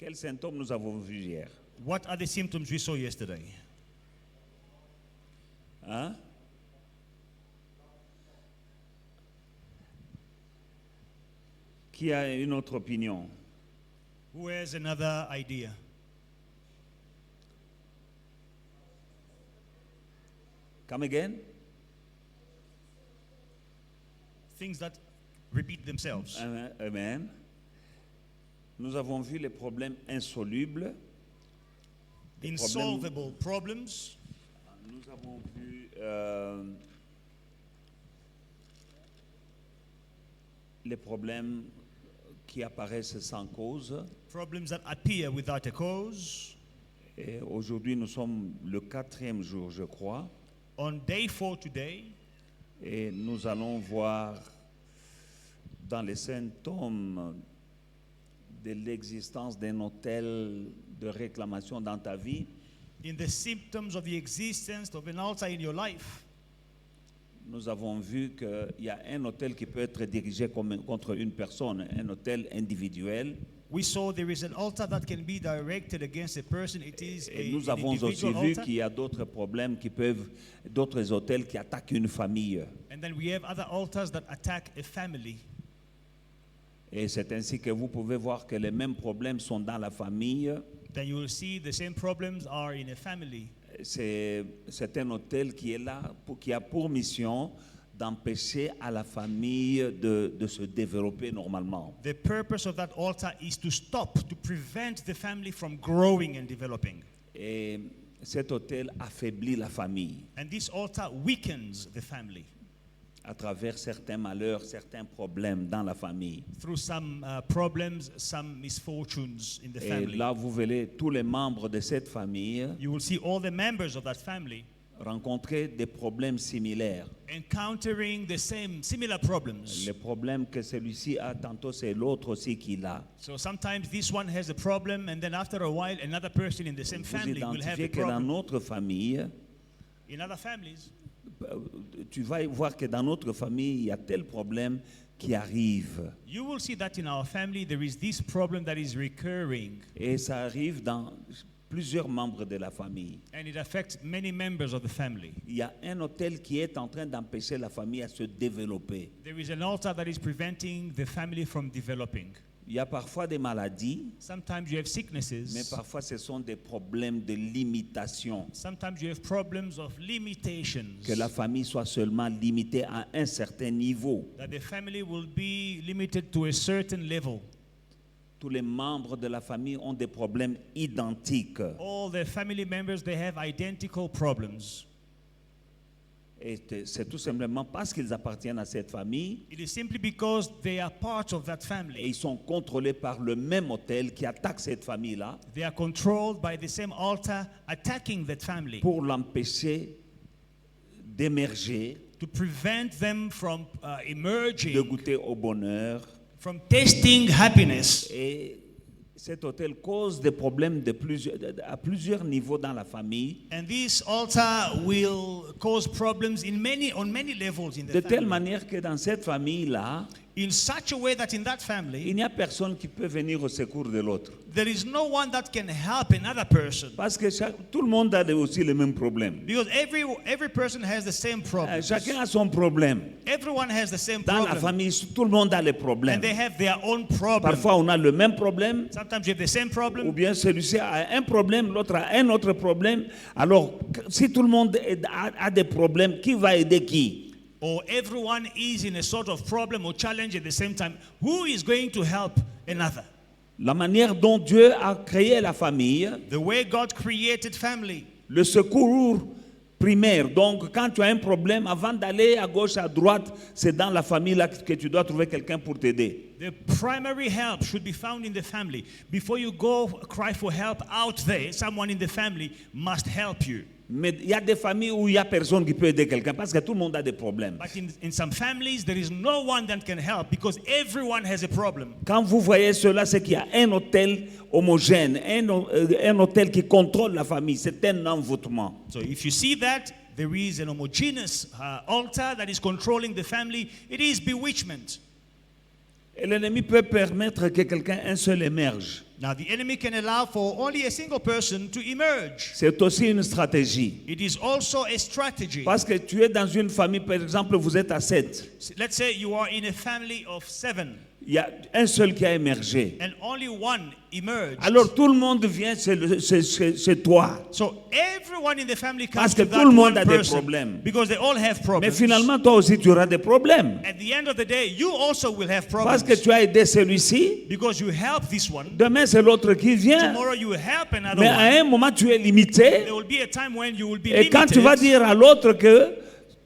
Quels symptômes nous avons vus hier? What are the symptoms we saw yesterday? Hein? Qui a une autre opinion? Who has another idea? Come again? Things that repeat themselves. Amen. Amen. Nous avons vu les problèmes insolubles. Les Insolvable problems. Nous avons vu les problèmes qui apparaissent sans cause. Problems that appear without a cause. Et aujourd'hui, nous sommes le 4e jour, je crois. On day 4 today, Et nous allons voir dans les symptômes de l'existence d'un hôtel de réclamation dans ta vie, in the symptoms of the existence of an altar in your life, nous avons vu qu'il y a un hôtel qui peut être dirigé contre une personne, un hôtel individuel. we saw there is an altar that can be directed against a person. It is Et an nous avons aussi individual vu altar. qu'il y a d'autres problèmes qui peuvent, d'autres hôtels qui attaquent une famille. And then we have other altars that attack a family. Et c'est ainsi que vous pouvez voir que les mêmes problèmes sont dans la famille. Then you will see the same problems are in a family. C'est un hôtel qui est là, qui a pour mission d'empêcher à la famille de se développer normalement. The purpose of that altar is to stop, to prevent the family from growing and developing. Et cet hôtel affaiblit la famille And this altar weakens the family à travers certains malheurs, certains problèmes dans la famille. through some problems, some misfortunes in the Et family. là, vous verrez tous les membres de cette famille You will see all the members of that family rencontrer des problèmes similaires. encountering the same similar problems. Les problèmes que celui-ci a, tantôt c'est l'autre aussi qui l'a. So sometimes this one has a problem, and then after a while, another person in the same Vous family will have a identifiez que dans problem. notre famille, In other families, tu vas voir que dans notre famille, il y a tel problème qui arrive. you will see that in our family there is this problem that is recurring, Et ça arrive dans plusieurs membres de la famille. and it affects many members of the family. Il y a un hôtel qui est en train d'empêcher la famille à se développer. There is an altar that is preventing the family from developing. Il y a parfois des maladies, Sometimes you have mais sicknesses. parfois ce sont des problèmes de limitation. Sometimes you have problems of limitations. Que la famille soit seulement limitée à un certain niveau. That the family will be limited to a certain level. Tous les membres de la famille ont des problèmes identiques. All the family members, they have identical problems. Et c'est tout simplement parce qu'ils appartiennent à cette famille It is simply because they are part of that et family. ils sont contrôlés par le même hôtel qui attaque cette famille-là They are controlled by the same altar attacking that family pour l'empêcher d'émerger, to prevent them from de emerging, goûter au bonheur. from tasting happiness. Et cet hôtel cause des problèmes à plusieurs niveaux dans la famille, And this altar will cause problems on many levels in the de telle family. manière que dans cette famille-là, In such a way that in that il family, n'y a personne qui peut venir au secours de l'autre. there is no one that can help another person. Parce que tout le monde a aussi les mêmes problèmes. Because every person has the same problem. Chacun a son problème. Everyone has the same Dans la problem. famille, tout le monde a les problèmes. And they have their own problem. Parfois, on a le même problème, Sometimes you have the same ou problem. bien celui-ci a un problème, l'autre a un autre problème. Alors, si tout le monde a des problèmes, qui va aider qui? Or everyone is in a sort of problem or challenge at the same time. Who is going to help another? La manière dont Dieu a créé la famille, The way God created family. le secours primaire. Donc, quand tu as un problème, avant d'aller à gauche, à droite, c'est dans la famille là que tu dois trouver quelqu'un pour t'aider. The primary help should be found in the family. Before you go cry for help out there, someone in the family must help you. Mais il y a des familles où il n'y a personne qui peut aider quelqu'un parce que tout le monde a des problèmes. But in some families, there is no one that can help because everyone has a problem. Quand vous voyez cela, c'est qu'il y a un hôtel homogène, un hôtel qui contrôle la famille. C'est un envoûtement. So if you see that, there is an homogeneous altar that is controlling the family. It is bewitchment. Et l'ennemi peut permettre que quelqu'un, un seul émerge. Now, the enemy can allow for only a single person to emerge. C'est aussi une stratégie. It is also a strategy. Parce que tu es dans une famille, par exemple, vous êtes à 7. Let's say you are in a family of 7 Il y a un seul qui a émergé. and only one emerged. Alors tout le monde vient chez toi. So everyone in the family comes Parce que to tout that le monde one a des person problèmes. because they all have Mais problems. finalement, toi aussi, tu auras des problèmes. At the end of the day, you also will have Parce problems que tu as aidé celui-ci. because you help this one. Demain, c'est l'autre qui vient. Tomorrow you will help another Mais one. à un moment, tu es limité. There will be a time when you will be Et quand tu vas limited. dire à l'autre que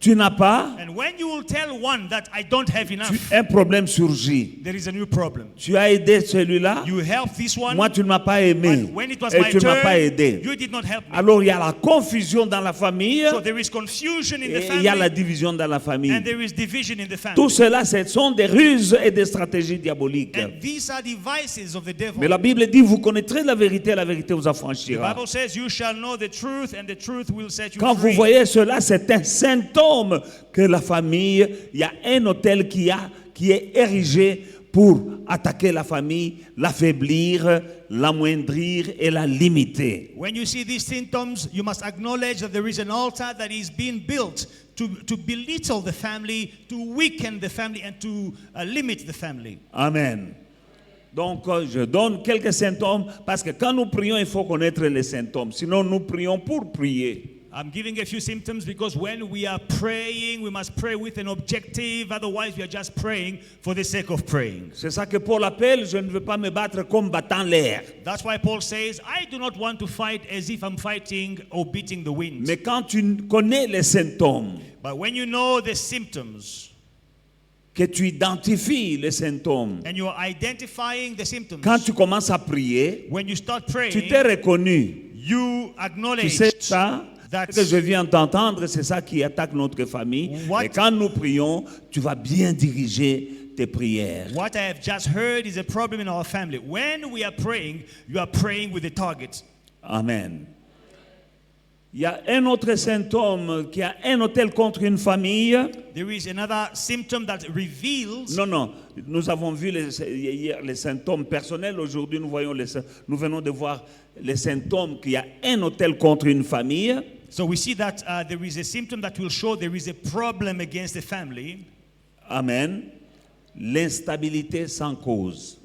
tu n'as pas, And when you will tell one that I don't have enough, un problème surgit. there is a new problem. Tu as aidé celui-là. You help this one, Moi, tu ne m'as pas aimé. but when it was Et my tu ne m'as pas turn, aidé. you did not help me. Alors, il y a la confusion dans la famille. So there is confusion in the Et il y a la family division dans la famille. and there is division in the Tout family. cela, ce sont des ruses et des stratégies diaboliques. And these are devices of the devil. Mais la Bible dit, vous connaîtrez la vérité vous The affranchira. Bible says you shall know the truth and the truth will set you Quand vous free. voyez cela, c'est un symptôme que la famille, il y a un hôtel qui est érigé pour attaquer la famille, l'affaiblir, l'amoindrir et la limiter. When you see these symptoms, you must acknowledge that there is an altar that is being built to belittle the family, to weaken the family, and to limit the family. Amen. Donc, je donne quelques symptômes parce que quand nous prions, il faut connaître les symptômes. Sinon, nous prions pour prier. I'm giving a few symptoms because when we are praying, we must pray with an objective. Otherwise, we are just praying for the sake of praying. C'est ça que Paul appelle, je ne veux pas me battre comme battant l'air. That's why Paul says, I do not want to fight as if I'm fighting or beating the wind. Mais quand tu connais les symptômes, But when you know the symptoms que tu identifies les symptômes, and you are identifying the symptoms, quand tu commences à prier, when you start tu praying, t'es reconnu. you Tu acknowledge sais ça, that ce que je viens d'entendre, c'est ça qui attaque notre famille. What- Et quand nous prions, tu vas bien diriger tes prières. what I have just heard is a problem in our family. When we are praying, you are praying with a target. Amen. Il y a un autre symptôme qui a un hôtel contre une famille. There is another symptom that reveals. Non, nous avons vu hier les symptômes personnels. Aujourd'hui, nous venons de voir les symptômes qu'il y a un hôtel contre une famille. So we see that there is a symptom that will show there is a problem against the family. Amen. L'instabilité sans cause.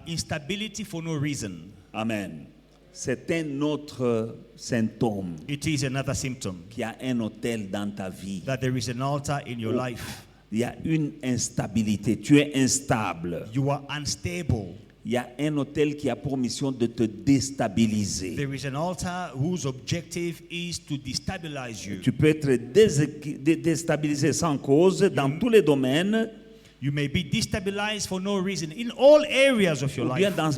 Instability for no reason. Amen. C'est un autre symptôme It is another symptom qu'il y a un hôtel dans ta vie. that there is an altar in your life. Il y a une instabilité. Tu es instable. You are unstable. Il y a un hôtel qui a pour mission de te déstabiliser. There is an altar whose objective is to destabilize you. Tu peux être déstabilisé sans cause dans tous les domaines, You may be destabilized for no reason in all areas of your ou bien life. dans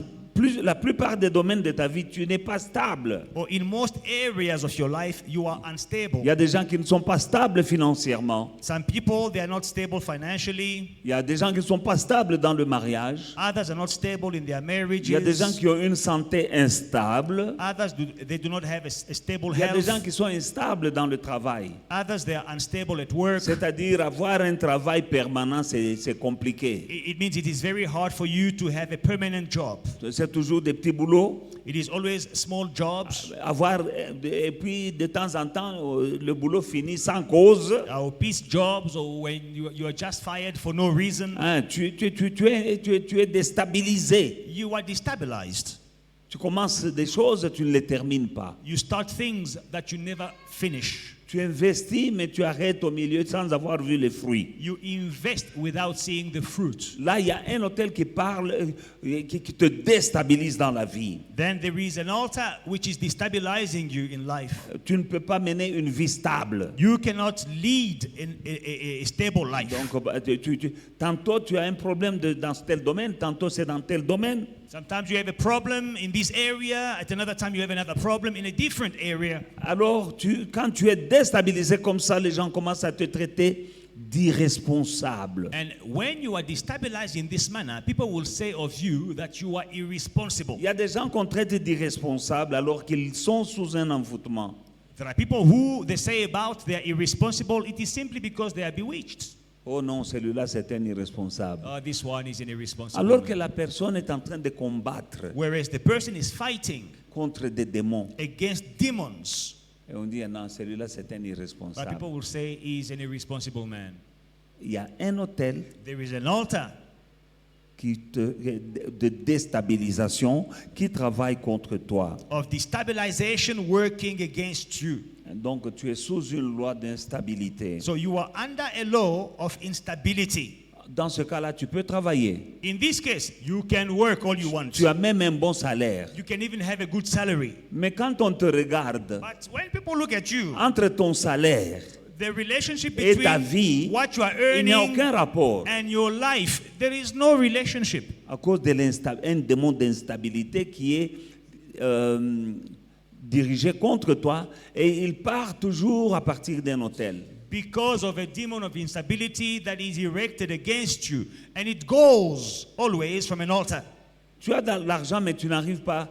la plupart des domaines de ta vie, tu n'es pas stable. Or in most areas of your life, you are unstable. Il y a des gens qui ne sont pas stables financièrement. Some people, they are not stable financially. Il y a des gens qui ne sont pas stables dans le mariage. Others are not stable in their marriages. Il y a des gens qui ont une santé instable. Others, they do not have a stable Il y a des gens health. qui sont instables dans le travail. Others, they are unstable at work. C'est-à-dire avoir un travail permanent, c'est compliqué. It means it is very hard for you to have a permanent job. C'est toujours des petits boulots. It is always small jobs Et puis de temps en temps, le boulot finit sans cause. or peace jobs, or when you are just fired for no reason. Hein, tu es déstabilisé. You are destabilized. Tu commences des choses, tu ne les termines pas. You start things that you never finish. Tu investis, mais tu arrêtes au milieu sans avoir vu les fruits. You invest without seeing the fruit. Là, il y a un hôtel qui parle, qui te déstabilise dans la vie. Then there is an altar which is destabilizing you in life. Tu ne peux pas mener une vie stable. You cannot lead in a stable life. Donc, tantôt tu as un problème dans tel domaine, tantôt c'est dans tel domaine. Sometimes you have a problem in this area, at another time you have another problem in a different area. Alors, quand tu es déstabilisé comme ça, les gens commencent à te traiter d'irresponsable. And when you are destabilized in this manner, people will say of you that you are irresponsible. Il y a des gens qu'on traite d'irresponsables alors qu'ils sont sous un envoûtement. There are people who they say about they are irresponsible. It is simply because they are bewitched. Oh non, celui-là c'est un irresponsable. Oh, this one is an irresponsible Alors que man. la personne est en train de combattre Whereas the person is fighting contre des démons. against demons. Et on dit, non, celui-là c'est un But irresponsable. people will say he's an irresponsible man. Il y a un hôtel There is an altar de déstabilisation qui travaille contre toi. of destabilization working against you. Donc tu es sous une loi d'instabilité. So you are under a law of instability. Dans ce cas-là, tu peux travailler. In this case, you can work all you want. Tu as même un bon salaire. You can even have a good salary. Mais quand on te regarde, But when people look at you, entre ton salaire the relationship et ta between vie, what you are il n'y a earning aucun rapport. and your life, there is no relationship. À cause de un démon d'instabilité qui est dirigé contre toi et il part toujours à partir d'un hôtel. Because of a demon of instability that is erected against you. And it goes always from an altar. Tu as de l'argent, mais tu n'arrives pas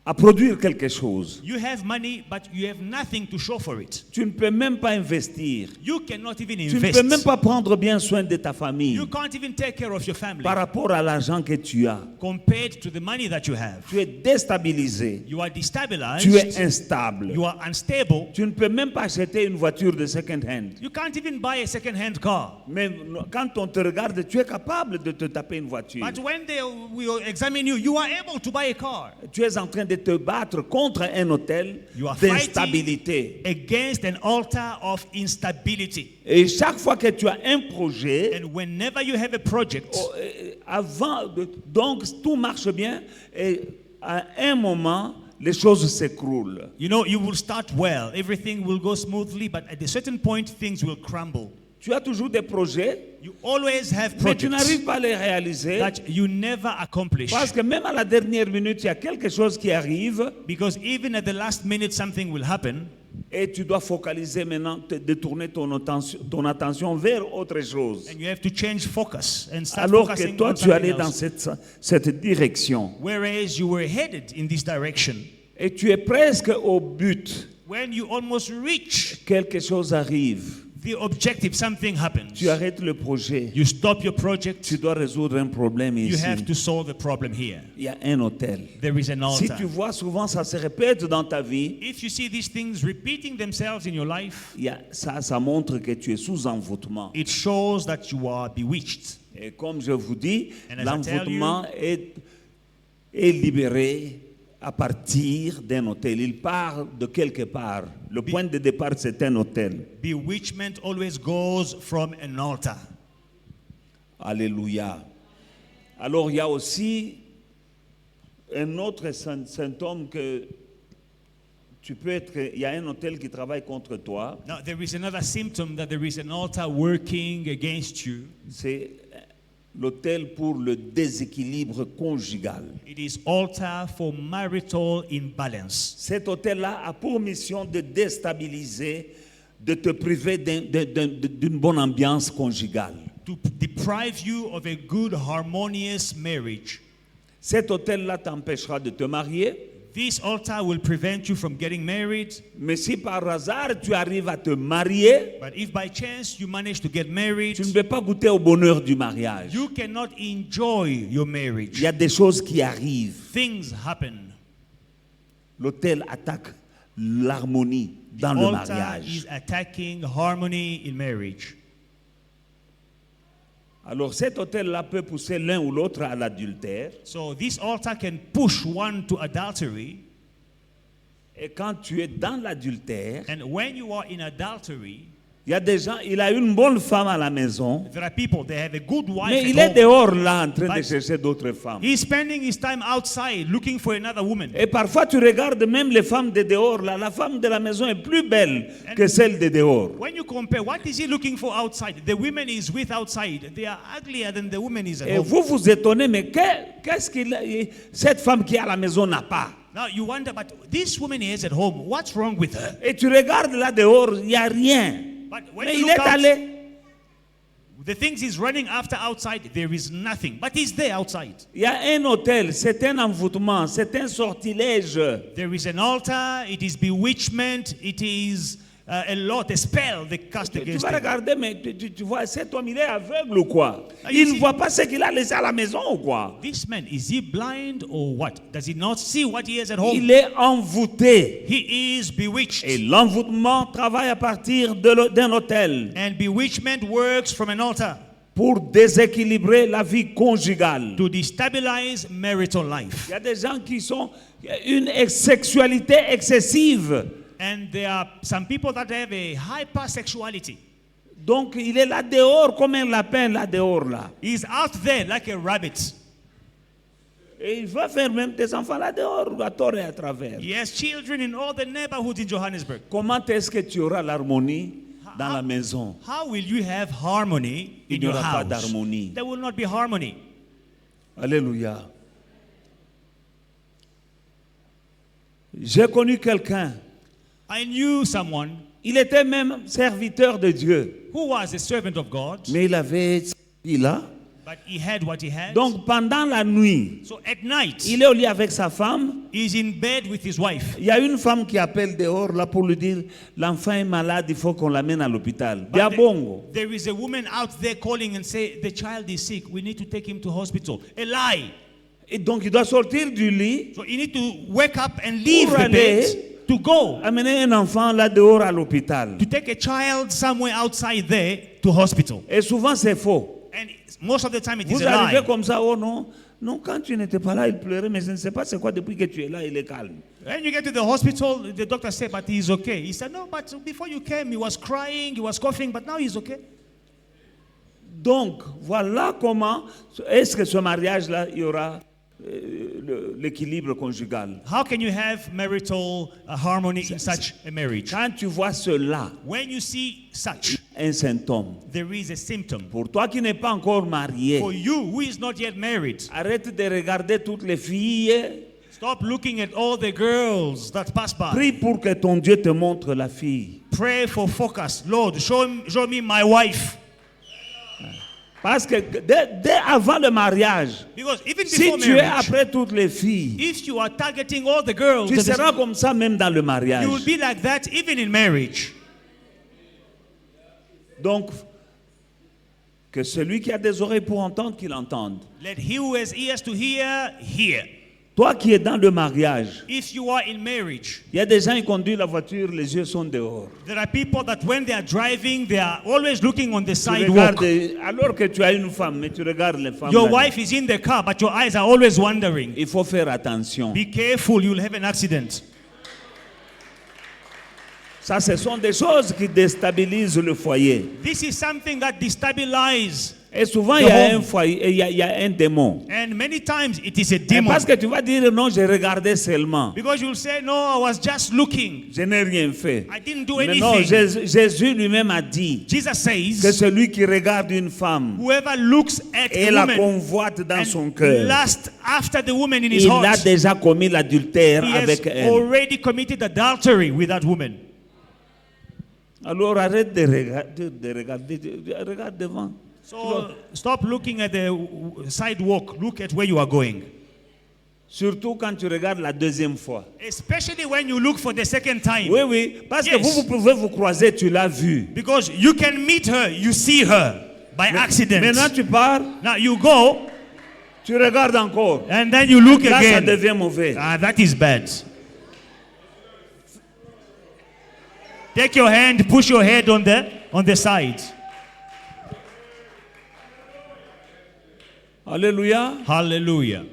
à produire quelque chose. You have money, but you have nothing to show for it. Tu ne peux même pas investir. You cannot even Tu ne invest. peux même pas prendre bien soin de ta famille You can't even take care of your family par rapport à l'argent que tu as. compared to the money that you have. Tu es déstabilisé. You are destabilized. Tu es instable. You are unstable. Tu ne peux même pas acheter une voiture de second hand. You can't even buy a second-hand car. Mais quand on te regarde, tu es capable de te taper une voiture. But when they will examine you, you are able to buy a car. Tu es en train de te battre contre un hôtel You are d'instabilité. Against an altar of instability. Et chaque fois que tu as un projet, And whenever you have a project, donc tout marche bien et à un moment, les choses s'écroulent. you know, you will start well. Everything will go smoothly, but at a certain point, things will crumble. Tu as toujours des projets, You always have mais tu projects n'arrives pas à les réaliser that you never accomplish. parce que même à la dernière minute, il y a quelque chose qui arrive Because even at the last minute, something will happen. et tu dois focaliser maintenant, détourner ton attention vers autre chose. And you have to change focus and start Alors que focusing toi, on tu allais something dans else. cette direction Whereas you were headed in this direction. et tu es presque au but, When you almost reach quelque chose arrive. the objective, something happens. Tu arrêtes le projet. You stop your project. Tu dois résoudre un problème You ici. have to solve the problem here. Il y a un hôtel. There is an Si altar. tu vois souvent ça se répète dans ta vie, If you see these things repeating themselves in your life, ça montre que tu es sous envoûtement. it shows that you are bewitched. Et comme je vous dis, And as I tell l'envoûtement est libéré à partir d'un hôtel. Il part de quelque part. Le point de départ, c'est un hôtel. Bewitchment always goes from an altar. Alléluia. Alors, il y a aussi un autre symptôme que tu peux être. Il y a un hôtel qui travaille contre toi. Now, there is another symptom that there is an altar working against you. C'est l'hôtel pour le déséquilibre conjugal. It is altar for marital imbalance. Cet hôtel-là a pour mission de déstabiliser, de te priver d'une bonne ambiance conjugale. To deprive you of a good, harmonious marriage. Cet hôtel-là t'empêchera de te marier. This altar will prevent you from getting married. Mais si par hasard tu arrives à te marier, But if by chance you manage to get married, tu ne peux pas goûter au bonheur du mariage. you cannot enjoy your marriage. Il y a des choses qui arrivent. Things happen. L'hôtel attaque l'harmonie dans The le altar mariage. is attacking harmony in marriage. Alors cet hôtel-là peut pousser l'un ou l'autre à l'adultère. So this altar can push one to adultery. Et quand tu es dans l'adultère, And when you are in adultery, il y a des gens, il a une bonne femme à la maison, there are people, they have a good wife mais at il est home. dehors là en train de But chercher d'autres femmes. He's spending his time outside looking for another woman. Et parfois tu regardes même les femmes de dehors là, la femme de la maison est plus belle que celle de dehors. When you compare, what is he looking for outside? The women he's with outside, they are uglier than the woman he's at Et home. vous vous étonnez, mais qu'est-ce cette femme qui est à la maison n'a pas? Now you wonder, but this woman he has at home, what's wrong with her? Et tu regardes là dehors, il n'y a rien. But when Mais you il est look out, allé. the things he's running after outside, there is nothing. But he's there outside. Il y a un hôtel, c'est un envoûtement, c'est un sortilège. There is an altar, it is bewitchment, it is a lot, a spell they cast Tu against vas them. regarder, mais tu vois, cet homme, il est aveugle ou quoi? Ah, Il ne ici- voit pas ce qu'il a laissé à la maison ou quoi? This man, is he blind or what? Does he not see what he has at home? Il est envoûté. He is bewitched. Et l'envoûtement travaille à partir d'un hôtel And bewitchment works from an altar pour déséquilibrer la vie conjugale. to destabilize marital life. Il y a des gens qui sont une sexualité excessive. And there are some people that have a hypersexuality. Donc il est là dehors comme un lapin là dehors là. He's out there like a rabbit. Et il va faire même des enfants là dehors à tort et à travers. He has children in all the neighborhoods in Johannesburg. Comment est-ce que tu auras l'harmonie dans la maison? How will you have harmony in Il n'y your aura pas house? d'harmonie. There will not be harmony. Alléluia. J'ai connu quelqu'un. I knew someone Il était même serviteur de Dieu. who was a servant of God, Mais il avait cette vie-là. but he had what he had. Donc pendant la nuit, So at night, il est au lit avec sa femme. he's in bed with his wife. Il y a une femme qui appelle dehors là pour lui dire l'enfant est malade, il faut qu'on l'amène à l'hôpital. But Bien bongo. there is a woman out there calling and say, the child is sick. We need to take him to hospital. A lie. Et donc il doit sortir du lit, So you need to wake up and leave Pour the aller- bed to go. amener un enfant là dehors à l'hôpital. To take a child somewhere outside there to hospital. Et souvent c'est faux. And most of the time it is Vous a arrivez lie. comme ça, oh non, non, quand tu n'étais pas là, il pleurait, mais je ne sais pas c'est quoi, depuis que tu es là, il est calme. When you get to the hospital, the doctor said, but he's okay. He said, no, but before you came, he was crying, he was coughing, but now he's okay. Donc, voilà comment, est-ce que ce mariage-là, il y aura l'équilibre conjugal. How can you have marital harmony in such a marriage? Quand tu vois cela, When you see such, un symptôme. there is a symptom. Pour toi qui n'es pas encore marié, For you who is not yet married, arrête de regarder toutes les filles. stop looking at all the girls that pass by. Prie pour que ton Dieu te montre la fille. Pray for focus. Lord, show me my wife. Parce que dès avant le mariage, Because even si before tu es marriage, après toutes les filles, if you are targeting all the girls, tu seras comme ça même dans le mariage. you will be like that even in marriage. Donc, que celui qui a des oreilles pour entendre, qu'il entende. Let he who has ears to hear, hear. Toi qui es dans le mariage, If you are in marriage, il y a des gens qui conduisent la voiture, les yeux sont dehors. there are people that when they are driving, they are always looking on the Tu sidewalk. regardes, alors que tu as une femme, mais tu regardes les femmes. Your là. wife is in the car, but your eyes are always wandering. Il faut faire attention. Be careful, you'll have an accident. Ça, ce sont des choses qui déstabilisent le foyer. This is something that destabilizes. Et souvent, The il y a home. un foyer, il y a un démon. And many times it is a Et demon. parce que tu vas dire, non, j'ai regardé seulement. Because you'll say, no, I was just looking. Je n'ai rien fait. I didn't do Mais non, anything. Jésus lui-même a dit Jesus que says, celui qui regarde une femme whoever looks at et a la woman convoite dans son and cœur, lust after the woman in his il a heart, déjà commis l'adultère he has avec elle. already committed adultery with that woman. Alors arrête de regarder, regarde devant. So stop looking at the sidewalk. Look at where you are going. Surtout quand tu regardes la deuxième fois. Especially when you look for the second time. Oui, oui, parce que Yes. vous pouvez vous croiser, tu l'as vu. Because you can meet her, you see her by accident. Maintenant tu pars, Now you go tu regardes encore. and then you look Là, ça again. devient mauvais. That is bad. Take your hand, push your head on the side. Alléluia. Hallelujah.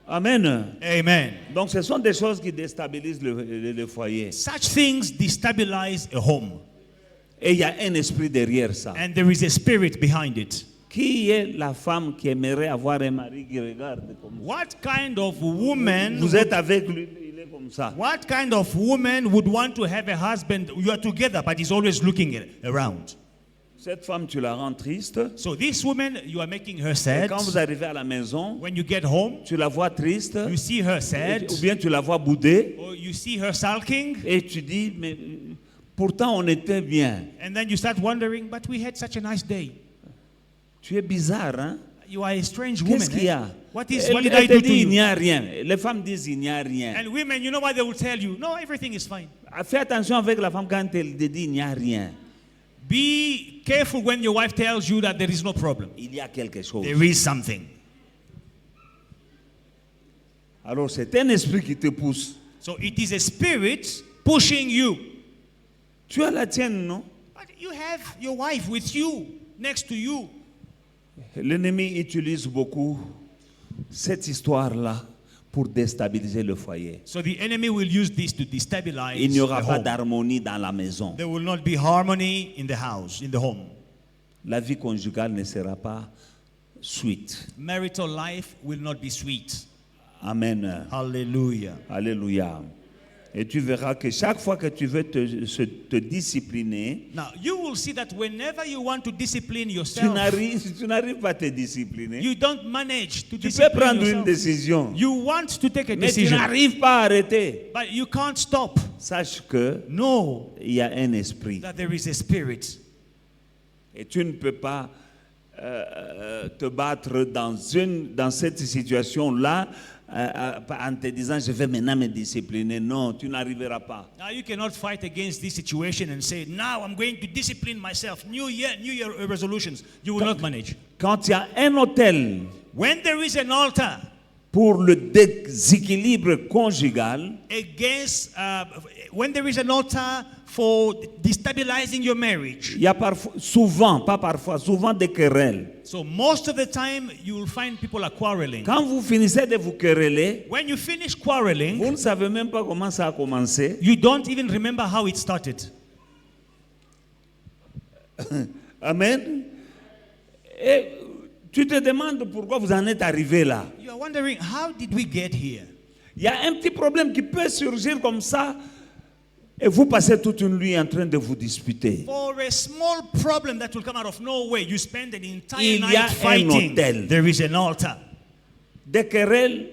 Amen. Amen. Donc ce sont des choses qui déstabilisent le foyer. Such things destabilize a home. Et il y a un esprit derrière ça. And there is a spirit behind it. Qui est la femme qui aimerait avoir un mari qui regarde comme ça? What kind of woman Vous êtes avec lui, il est comme ça. What kind of woman would want to have a husband? You are together, but he's always looking around. Cette femme, tu la rends triste. So this woman, you are making her Et sad. quand vous arrivez à la maison, When you get home, tu la vois triste. you see her sad, Ou bien tu la vois boudée. or you see her sulking, Et tu dis, mais pourtant on était bien. and then you start wondering, but we had such a nice day. Tu es bizarre, hein? You are a strange woman. Qu'est-ce qu'il y eh? a? What Elle did I te do to dit, il n'y you? a rien. Les femmes disent, il n'y a rien. And women, you know what they will tell you? No, everything is fine. Fais attention avec la femme quand elle te dit il n'y a rien. Be careful when your wife tells you that there is no problem. Il y a quelque chose. There is something. Alors c'est un esprit qui te pousse. So it is a spirit pushing you. Tu as la tienne, non? But you have your wife with you, next to you. L'ennemi utilise beaucoup cette histoire-là pour déstabiliser le foyer. So the enemy will use this to destabilize Il n'y aura the pas home. d'harmonie dans la maison. There will not be harmony in the house, in the home. La vie conjugale ne sera pas sweet. Marital life will not be sweet. Amen. Hallelujah. Alléluia. Et tu verras que chaque fois que tu veux te discipliner, Now, you will see that whenever you want to discipline tu yourself, n'arrives pas à te discipliner. you don't manage to Tu peux discipline prendre une yourself. décision, You want to take a mais tu decision, n'arrives pas à arrêter. but you can't stop. Sache que Know il y a un esprit that there is a spirit. et tu ne peux pas te battre dans cette situation-là en te disant je vais maintenant me discipliner. Non, tu n'arriveras pas. Now you cannot fight against this situation and say, now I'm going to discipline myself. New year resolutions. You will not manage. Quand il y a un autel When there is an altar pour le déséquilibre conjugal, against, when there is an altar for destabilizing your marriage, il y a souvent, pas parfois, souvent des querelles. so most of the time you will find people are quarreling. Quand vous finissez de vous quereller, When you finish quarreling, vous ne savez même pas comment ça a commencé. you don't even remember how it started. Amen. Et tu te demandes pourquoi vous en êtes arrivé là. You are wondering, how did we get here? Il y a un petit problème qui peut surgir comme ça et vous passez toute une nuit en train de vous disputer. For a small problem that will come out of nowhere, you spend an entire Il y a night un fighting. autel. There is an altar. Des querelles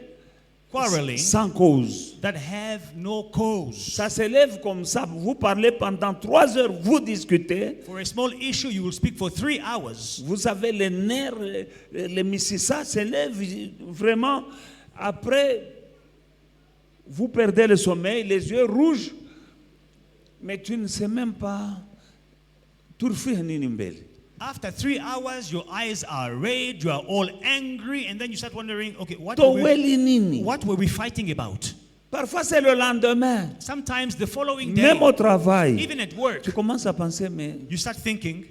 Quarreling sans cause. that have no cause. Ça s'élève comme ça, vous parlez pendant 3 heures, vous discutez. For a small issue, you will speak for 3 hours. Vous savez, les nerfs, les mississas s'élèvent vraiment. Après, vous perdez le sommeil, les yeux rouges. Mais tu ne sais même pas. After 3 hours, your eyes are red, you are all angry, and then you start wondering, okay, what were we fighting about? Parfois, c'est le lendemain. Sometimes the following day, Même au travail. even at work, Tu commences à penser, mais you start thinking,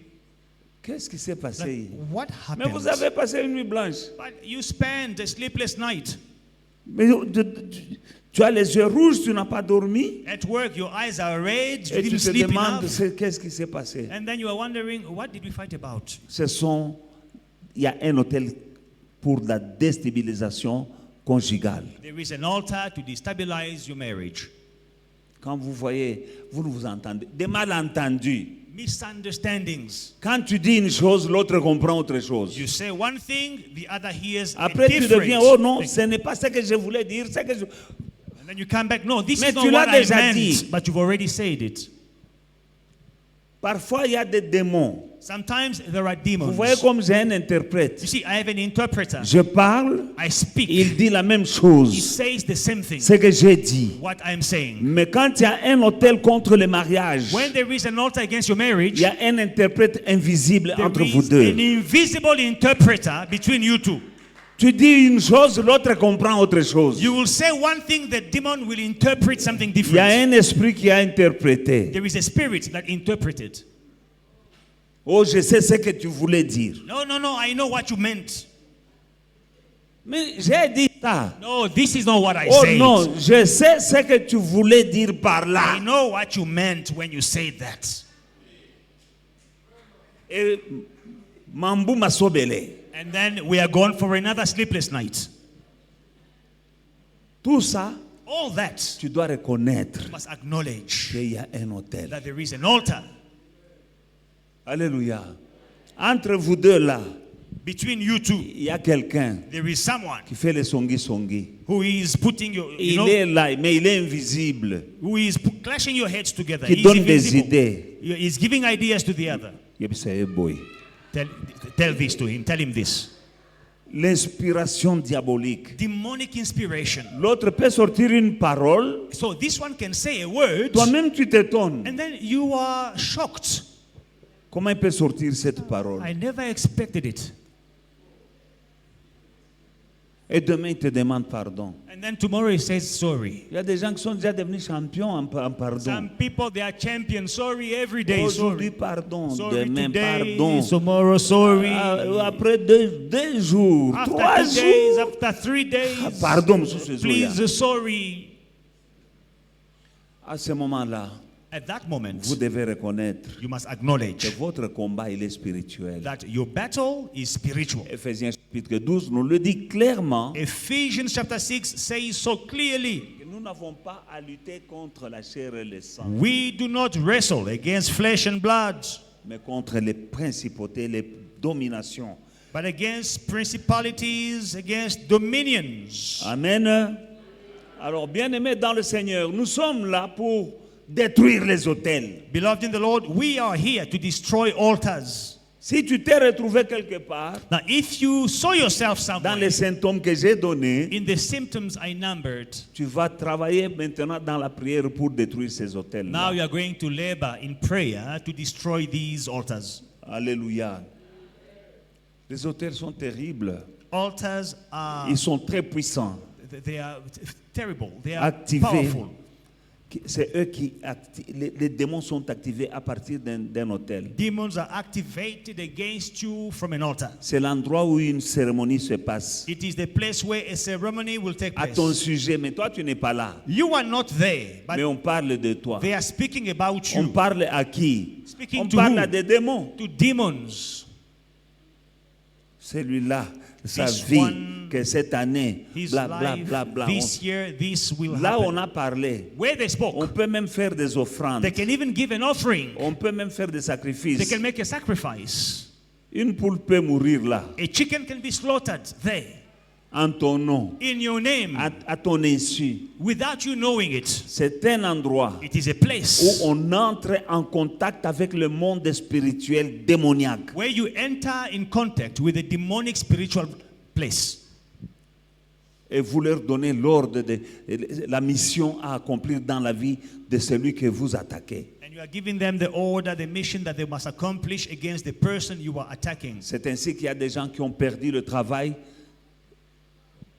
qu'est-ce qui s'est passé? like, what Mais vous happened? avez passé une nuit blanche. But you spent a sleepless night. Mais tu as les yeux rouges, tu n'as pas dormi. At work, your eyes are red, you Et tu didn't te sleep demandes enough. qu'est-ce qui s'est passé. And then you are wondering, what did we fight about? Il y a un hôtel pour la déstabilisation conjugale. There is an altar to destabilize your marriage. Quand vous voyez, vous ne vous entendez, des malentendus. Misunderstandings. Quand tu dis une chose, l'autre comprend autre chose. You say one thing, the other hears a Après, tu different deviens, oh non, thing. ce n'est pas ce que je voulais dire. And then you come back, no, this Mais is tu not what l'as I déjà meant, dit. but you've already said it. Parfois, il y a des démons. Sometimes there are Vous demons. voyez comme j'ai un You interprète. see, I have an interpreter. Je parle, I speak. il dit la même He chose. says the same thing, Ce que j'ai dit. what I'm saying. Mais quand il y a un hôtel contre le mariage, When there is an altar against your il marriage, y a un interprète invisible there entre vous is deux. an invisible interpreter between you two. Tu dis une chose, l'autre comprend autre chose. You will say one thing, the demon will interpret something Il y a different. un esprit qui a interprété. There is a spirit that interpreted. Oh, je sais ce que tu voulais dire. No, I know what you meant. Mais j'ai dit ça. No, this is not what I Oh said. non, je sais ce que tu voulais dire par I là. know what you meant when you said that. Et Mambu Masobele. And then we are gone for another sleepless night. Tout ça, All that tu dois reconnaître you must acknowledge qu'il y a un hôtel. that there is an altar Alléluia. Entre vous deux là, between you two. il y a quelqu'un There is someone qui fait le songi-songi. who is putting your, Il est là, mais il est invisible. who is clashing your heads together. Qui He is donne des invisible. idées. He is giving ideas to the other. Il dit, c'est boy. Tell this to him. Tell him this. l'inspiration diabolique. demonic inspiration. L'autre peut sortir une parole, So this one can say a word, toi-même tu t'étonnes. and then you are shocked. Comment il peut sortir cette parole? I never expected it. Et demain il te demande pardon. And then tomorrow he says sorry. Il y a des gens qui sont déjà devenus champions en pardon. Some people, they are champions. Sorry every day. Aujourd'hui, Sorry. pardon. Sorry Demain, today. pardon. Tomorrow, sorry. Après deux jours, After 3 2 days, jours. after 3 days, Pardon, monsieur Zoya. please, sorry. À ce moment-là, At that moment, vous devez reconnaître you must que acknowledge votre combat il est spirituel. that your battle is spiritual. Éphésiens chapitre 12 nous le dit clairement Ephesians chapter 6 says so clearly, que nous n'avons pas à lutter contre la chair et le sang, we do not wrestle against flesh and blood, mais contre les principautés, les dominations. but against principalities, against dominions. Amen. Alors, bien-aimés dans le Seigneur, nous sommes là pour détruire les autels. Beloved in the Lord, we are here to destroy altars. Si tu t'es retrouvé quelque part Now, if you saw yourself dans somewhere les symptômes que j'ai donnés, in the symptoms I numbered, tu vas travailler maintenant dans la prière pour détruire ces autels. now you are going to labor in prayer to destroy these altars. Alléluia. Les autels sont terribles. Altars are, Ils sont très puissants. they are terrible. They are Activés. powerful. C'est eux qui les démons sont activés à partir d'un autel. Demons are activated against you from an altar. C'est l'endroit où une cérémonie se passe. It is the place where a ceremony will take À ton place. sujet, mais toi tu n'es pas là. You are not there, Mais but on parle de toi. they are speaking about On you. parle à qui? Speaking On to parle who? à des démons. To demons. Celui-là, sa This vie, one, que cette année, His bla bla life, bla bla. this year, this will Là, on happen. a parlé. Where they spoke, On peut même faire des offrandes. they can even give an offering. On peut même faire des They sacrifices. can make a sacrifice. Une poule peut mourir là, A chicken can be slaughtered there en ton nom, in your name à ton insu. without you knowing it. C'est un endroit It is a où place on entre en contact avec le monde spirituel démoniaque. where you enter in contact with a demonic spiritual place. Et vous leur donnez l'ordre de la mission à accomplir dans la vie de celui que vous attaquez. And you are giving them the order, the mission that they must accomplish against the person you are attacking. C'est ainsi qu'il y a des gens qui ont perdu le travail.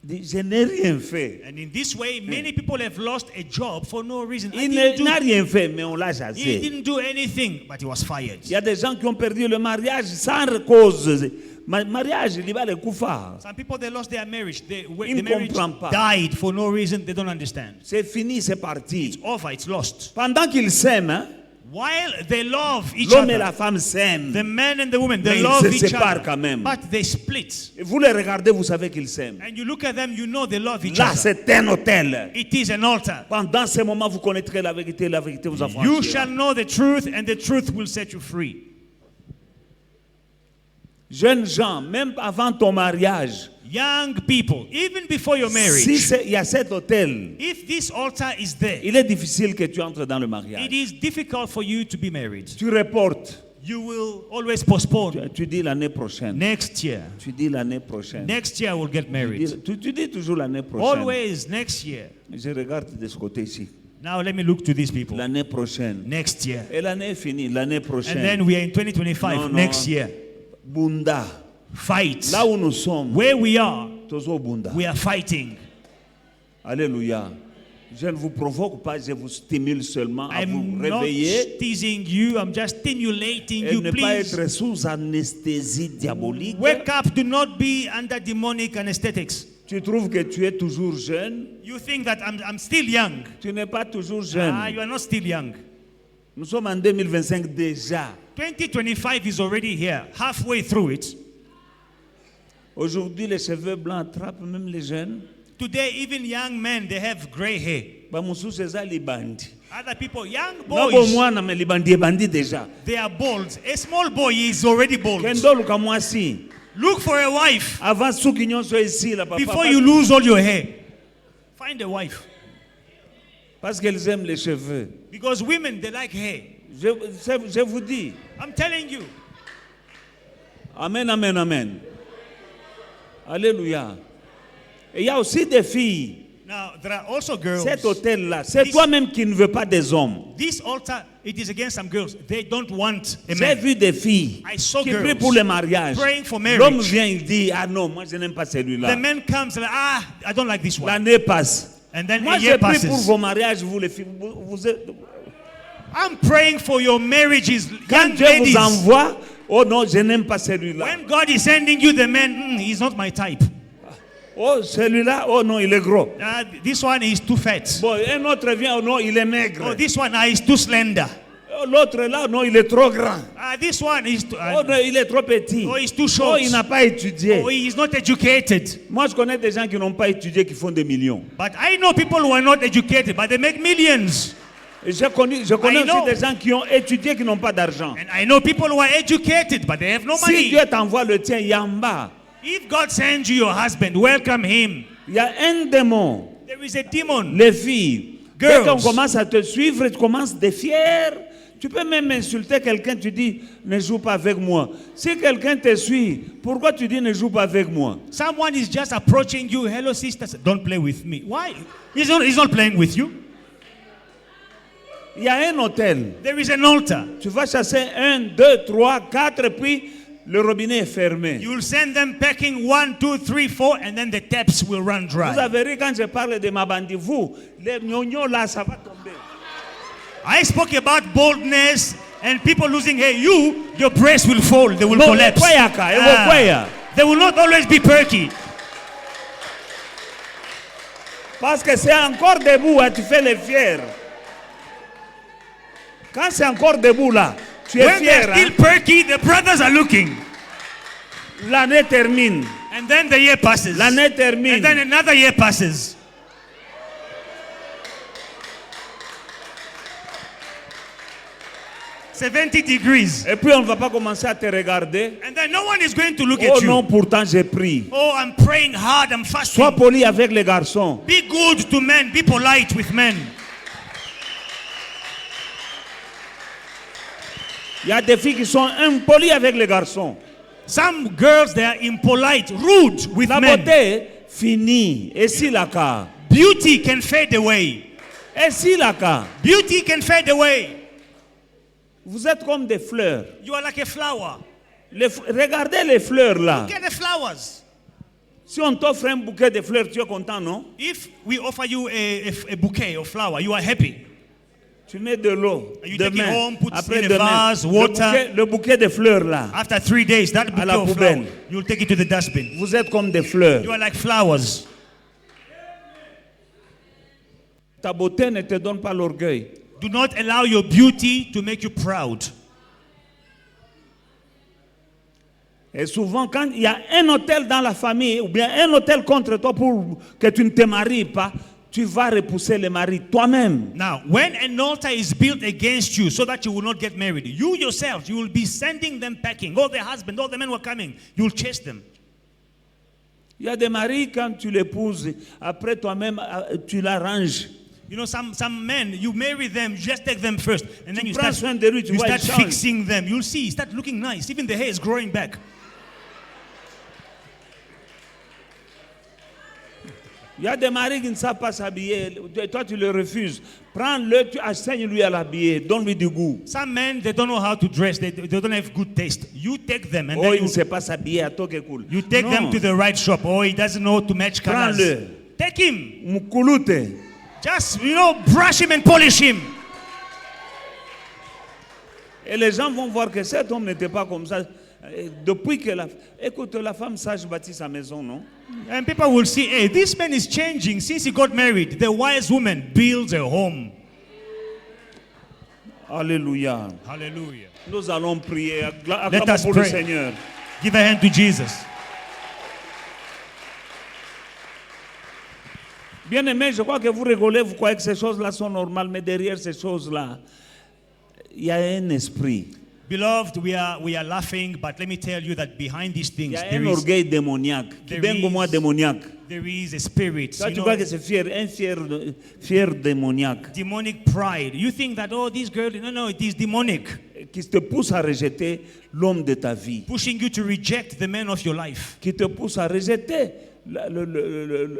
Disent, je n'ai rien fait. And in this way, many people have lost a job for no reason. Il n'a rien fait, mais on l'a He chassé. didn't do anything, but he was fired. Il y a des gens qui ont perdu le mariage sans cause. Mariage, il va le kufa. Some people, they lost their marriage. Il The ne marriage comprend pas. died for no reason. They don't understand. C'est fini, c'est parti. It's over. It's lost. Pendant qu'ils s'aiment, hein, While they love each l'homme et la other, femme s'aiment. the man and the woman, Mais they ils love se each séparent other, quand même. but they split. Et vous les regardez, vous savez qu'ils s'aiment. And you look at them, you know they love each Là, other. c'est un hôtel. It is an altar. Pendant ce moment, vous connaîtrez la vérité vous You affranchira. shall know the truth, and the truth will set you free. Jeunes gens, même avant ton mariage, Young people, even before your si marriage, il y a cet hôtel, if this altar is there, il est difficile que tu entres dans le mariage. it is difficult for you to be married. Tu reportes. You will always postpone. Tu dis l'année prochaine. Next year. Tu dis l'année prochaine. Next year I will get married. Tu dis toujours l'année prochaine. Always next year. Je regarde de ce côté ici. Now let me look to these people. L'année prochaine. Next year. Et l'année est finie, l'année And prochaine. then we are in 2025. Non, non. Next year. Bunda. Fight. Là où nous sommes, Where we are, Tozo Bunda. we are fighting. Alléluia. Je ne vous provoque pas, je vous stimule seulement à vous I'm not réveiller teasing you. I'm just stimulating et you. ne pas Please être sous anesthésie diabolique. wake up. Do not be under demonic anesthetics. Tu trouves que tu es toujours jeune. You think that I'm still young. Tu n'es pas toujours jeune. You are not still young. Nous sommes en 2025 déjà. 2025 is already here, halfway through it. Aujourd'hui, les cheveux blancs attrapent même les jeunes. Today, even young men, they have gray hair. Bamususu eza libandi. Other people, young Nabo boys, mwana me libandi ebandi déjà. they are bald. A small boy is already bald. Kendo luka mwasi. Look for a wife Avant suki nyonso ici la papa. before you lose all your hair. Find a wife. Parce qu'elles aiment les cheveux. Because women, they like hair. Je vous dis. I'm telling you. Amen, amen, amen. Alléluia. Et il y a aussi des filles. Now, there are also girls. Cet hôtel-là, c'est This- toi-même qui ne veux pas des hommes. This altar, it is against some girls. They don't want a J'ai man. vu des filles I saw qui girls prient pour le mariage. praying for marriage. L'homme vient, il dit, ah non, moi je n'aime pas The celui-là. man comes like, I don't like this one. L'année passe. And then Moi a je year prie pour passes. vos mariages, vous les filles. Vous êtes- I'm praying for your marriages, Quand young Dieu ladies. vous envoie, oh non, je n'aime pas celui-là. When God is sending you the man, he's not my type. Oh, celui-là, oh non, il est gros. This one is too fat. Bon, un autre vient, oh non, il est maigre. Oh, this one is too slender. Oh, l'autre là, non, il est trop grand. This one is too, Oh non, il est trop petit. oh, he's too Oh, short. il n'a pas étudié. Oh, he is not educated. Moi, je connais des gens qui n'ont pas étudié, qui font des millions. But I know people who are not educated, but they make millions. Et je connais I know. aussi des gens qui ont étudié, qui n'ont pas d'argent. And I know people who are educated, but they have no Si money. Dieu t'envoie le tien, il y a en bas. If God sends you your husband, welcome him. Il y a un démon. There is a demon. Les filles, dès Girls. qu'on commence à te suivre, tu commences à être fier. Tu peux même insulter quelqu'un, tu dis, ne joue pas avec moi. Si quelqu'un te suit, pourquoi tu dis, ne joue pas avec moi? Someone is just approaching you. Hello, sisters. Don't play with me. Why? He's not playing with you. Il y a un hôtel. There is an altar. Tu vas chasser 1, 2, 3, 4, puis le robinet est fermé. You'll send them packing 1, 2, 3, 4, and then the taps will run Vous dry. avez ri quand je parle de ma bandit. Vous, les gnognos là, ça va tomber. I spoke about boldness and people losing hair. Your breasts will fall. They will No, collapse. kweyaka, ewo kweya. They will not always be perky. Parce que c'est encore debout, hein, tu fais les fiers. Quand c'est encore debout là, tu es When fier. they're still Hein? perky, the brothers are looking. L'année termine. And then the year passes. L'année termine. And then another year passes. 70 degrees. Et puis on ne va pas commencer à te regarder. And then no one is going to look Oh at you. non, pourtant j'ai pris. Oh, I'm praying hard, I'm fasting. Sois poli avec les garçons. Be good to men, be polite with men. Il y a des filles qui sont impolies avec les garçons. Some girls, they are impolite, rude with La men. beauté finit. Et si la cas? Beauty can fade away. Et si la cas? Beauty can fade away. Vous êtes comme des fleurs. You are like a flower. Regardez les fleurs là. Get the flowers. Si on t'offre un bouquet de fleurs, tu es content, non? If we offer you a bouquet of flower, you are happy. Tu mets de l'eau. You take it Demain, home, put après in a demain, vase, water. le bouquet de fleurs là. After 3 days, that bouquet la of poubelle. flower, you'll take it to the dustbin. Vous êtes comme des fleurs. You are like flowers. Ta beauté ne te donne pas l'orgueil. Do not allow your beauty to make you proud. Et souvent, quand il y a un hôtel dans la famille, ou bien un hôtel contre toi pour que tu ne te maries pas, tu vas repousser le mari toi-même. Now, when an altar is built against you so that you will not get married, you yourself, you will be sending them packing. All the husband, all the men were coming. You will chase them. Il y a des maris, quand tu l'épouses, après toi-même, tu l'arranges. You know, some men, you marry them, you just take them first. And then you prends start, soin de lui, tu you vois, start il change. fixing them. You'll see, start looking nice. Even the hair is growing back. Il y a des maris qui ne savent pas s'habiller. Toi, tu le refuses. Prends-le, tu enseigne-lui à l'habiller. Donne-lui du goût. Some men, they don't know how to dress. They don't have good taste. You take them and Oh, then il ne sait pas s'habiller. À toi qui est cool. you take them to the right shop. Oh, he doesn't know to match colors. Prends-le. Take him. Moukoulute. Just, brush him and polish him. Et les gens vont voir que cet homme n'était pas comme ça. Depuis que écoute, la femme sage bâtit sa maison, non? And people will see, hey, this man is changing since he got married. The wise woman builds a home. Alléluia. Hallelujah. Nous allons prier. Let Acclamons us pour le pray. Seigneur. Give a hand to Jesus. Bien-aimés, je crois que vous rigolez, vous croyez que ces choses-là sont normales, mais derrière ces choses-là, il y a un esprit. Beloved, we are laughing, but let me tell you that behind these Il things, y a un orgueil démoniaque. Qui there vient moi is- démoniaque. there is a spirit. Toi, You tu know, crois que c'est fier, un fier démoniaque. demonic pride. You think that, oh, this girl, no, it is demonic. qui te pousse à rejeter l'homme de ta vie, pushing you to reject the man of your life, qui te pousse à rejeter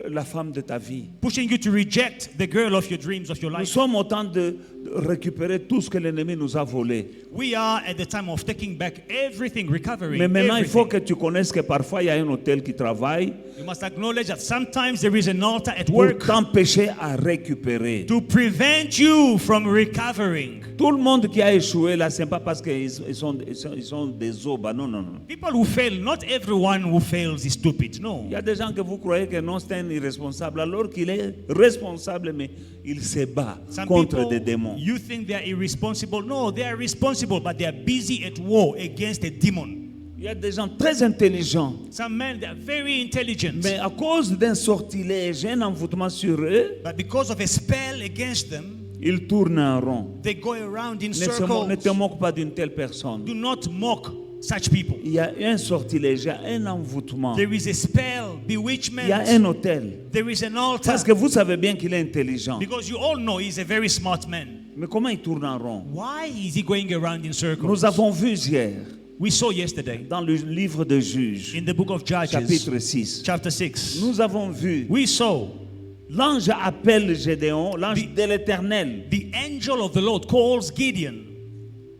la femme de ta vie. pushing you to reject the girl of your dreams of your Nous life. sommes au temps de récupérer tout ce que l'ennemi nous a volé. We are at the time of taking back everything, recovering Mais maintenant, il faut everything. que tu connaisses que parfois, il y a un hôtel qui travaille You must acknowledge that sometimes there is an altar at pour work t'empêcher à récupérer. to prevent you from recovering. Tout le monde qui a échoué là, ce n'est pas parce qu'ils sont des obas. Non, non, non. People who fail, not everyone who fails is stupid. No. Il y a des gens que vous croyez que non, c'est un irresponsable, alors qu'il est responsable, mais il se bat Some contre people, des démons. you think they are irresponsible. No, they are responsible, but they are busy at war against a demon. Il y a des gens très intelligents, Some men, they are very intelligent, mais à cause d'un sortilège, un envoûtement sur eux, but because of a spell against them, ils tournent en rond. they go around in Ne circles. te moque pas d'une telle personne. Do not mock such people. Il y a un sortilège, il y a un envoûtement, There is a spell, il y a bewitchment. un hôtel. There is an altar. Parce que vous savez bien qu'il est intelligent. Because you all know he's a very smart man. Mais comment il tourne en rond? Why is he going around in circles? Nous avons vu hier, We saw yesterday dans le livre de Juges, in the book of Judges, chapitre 6, chapter 6. nous avons vu, We saw l'ange appelle Gédéon, l'ange de l'Éternel. the angel of the Lord calls Gideon.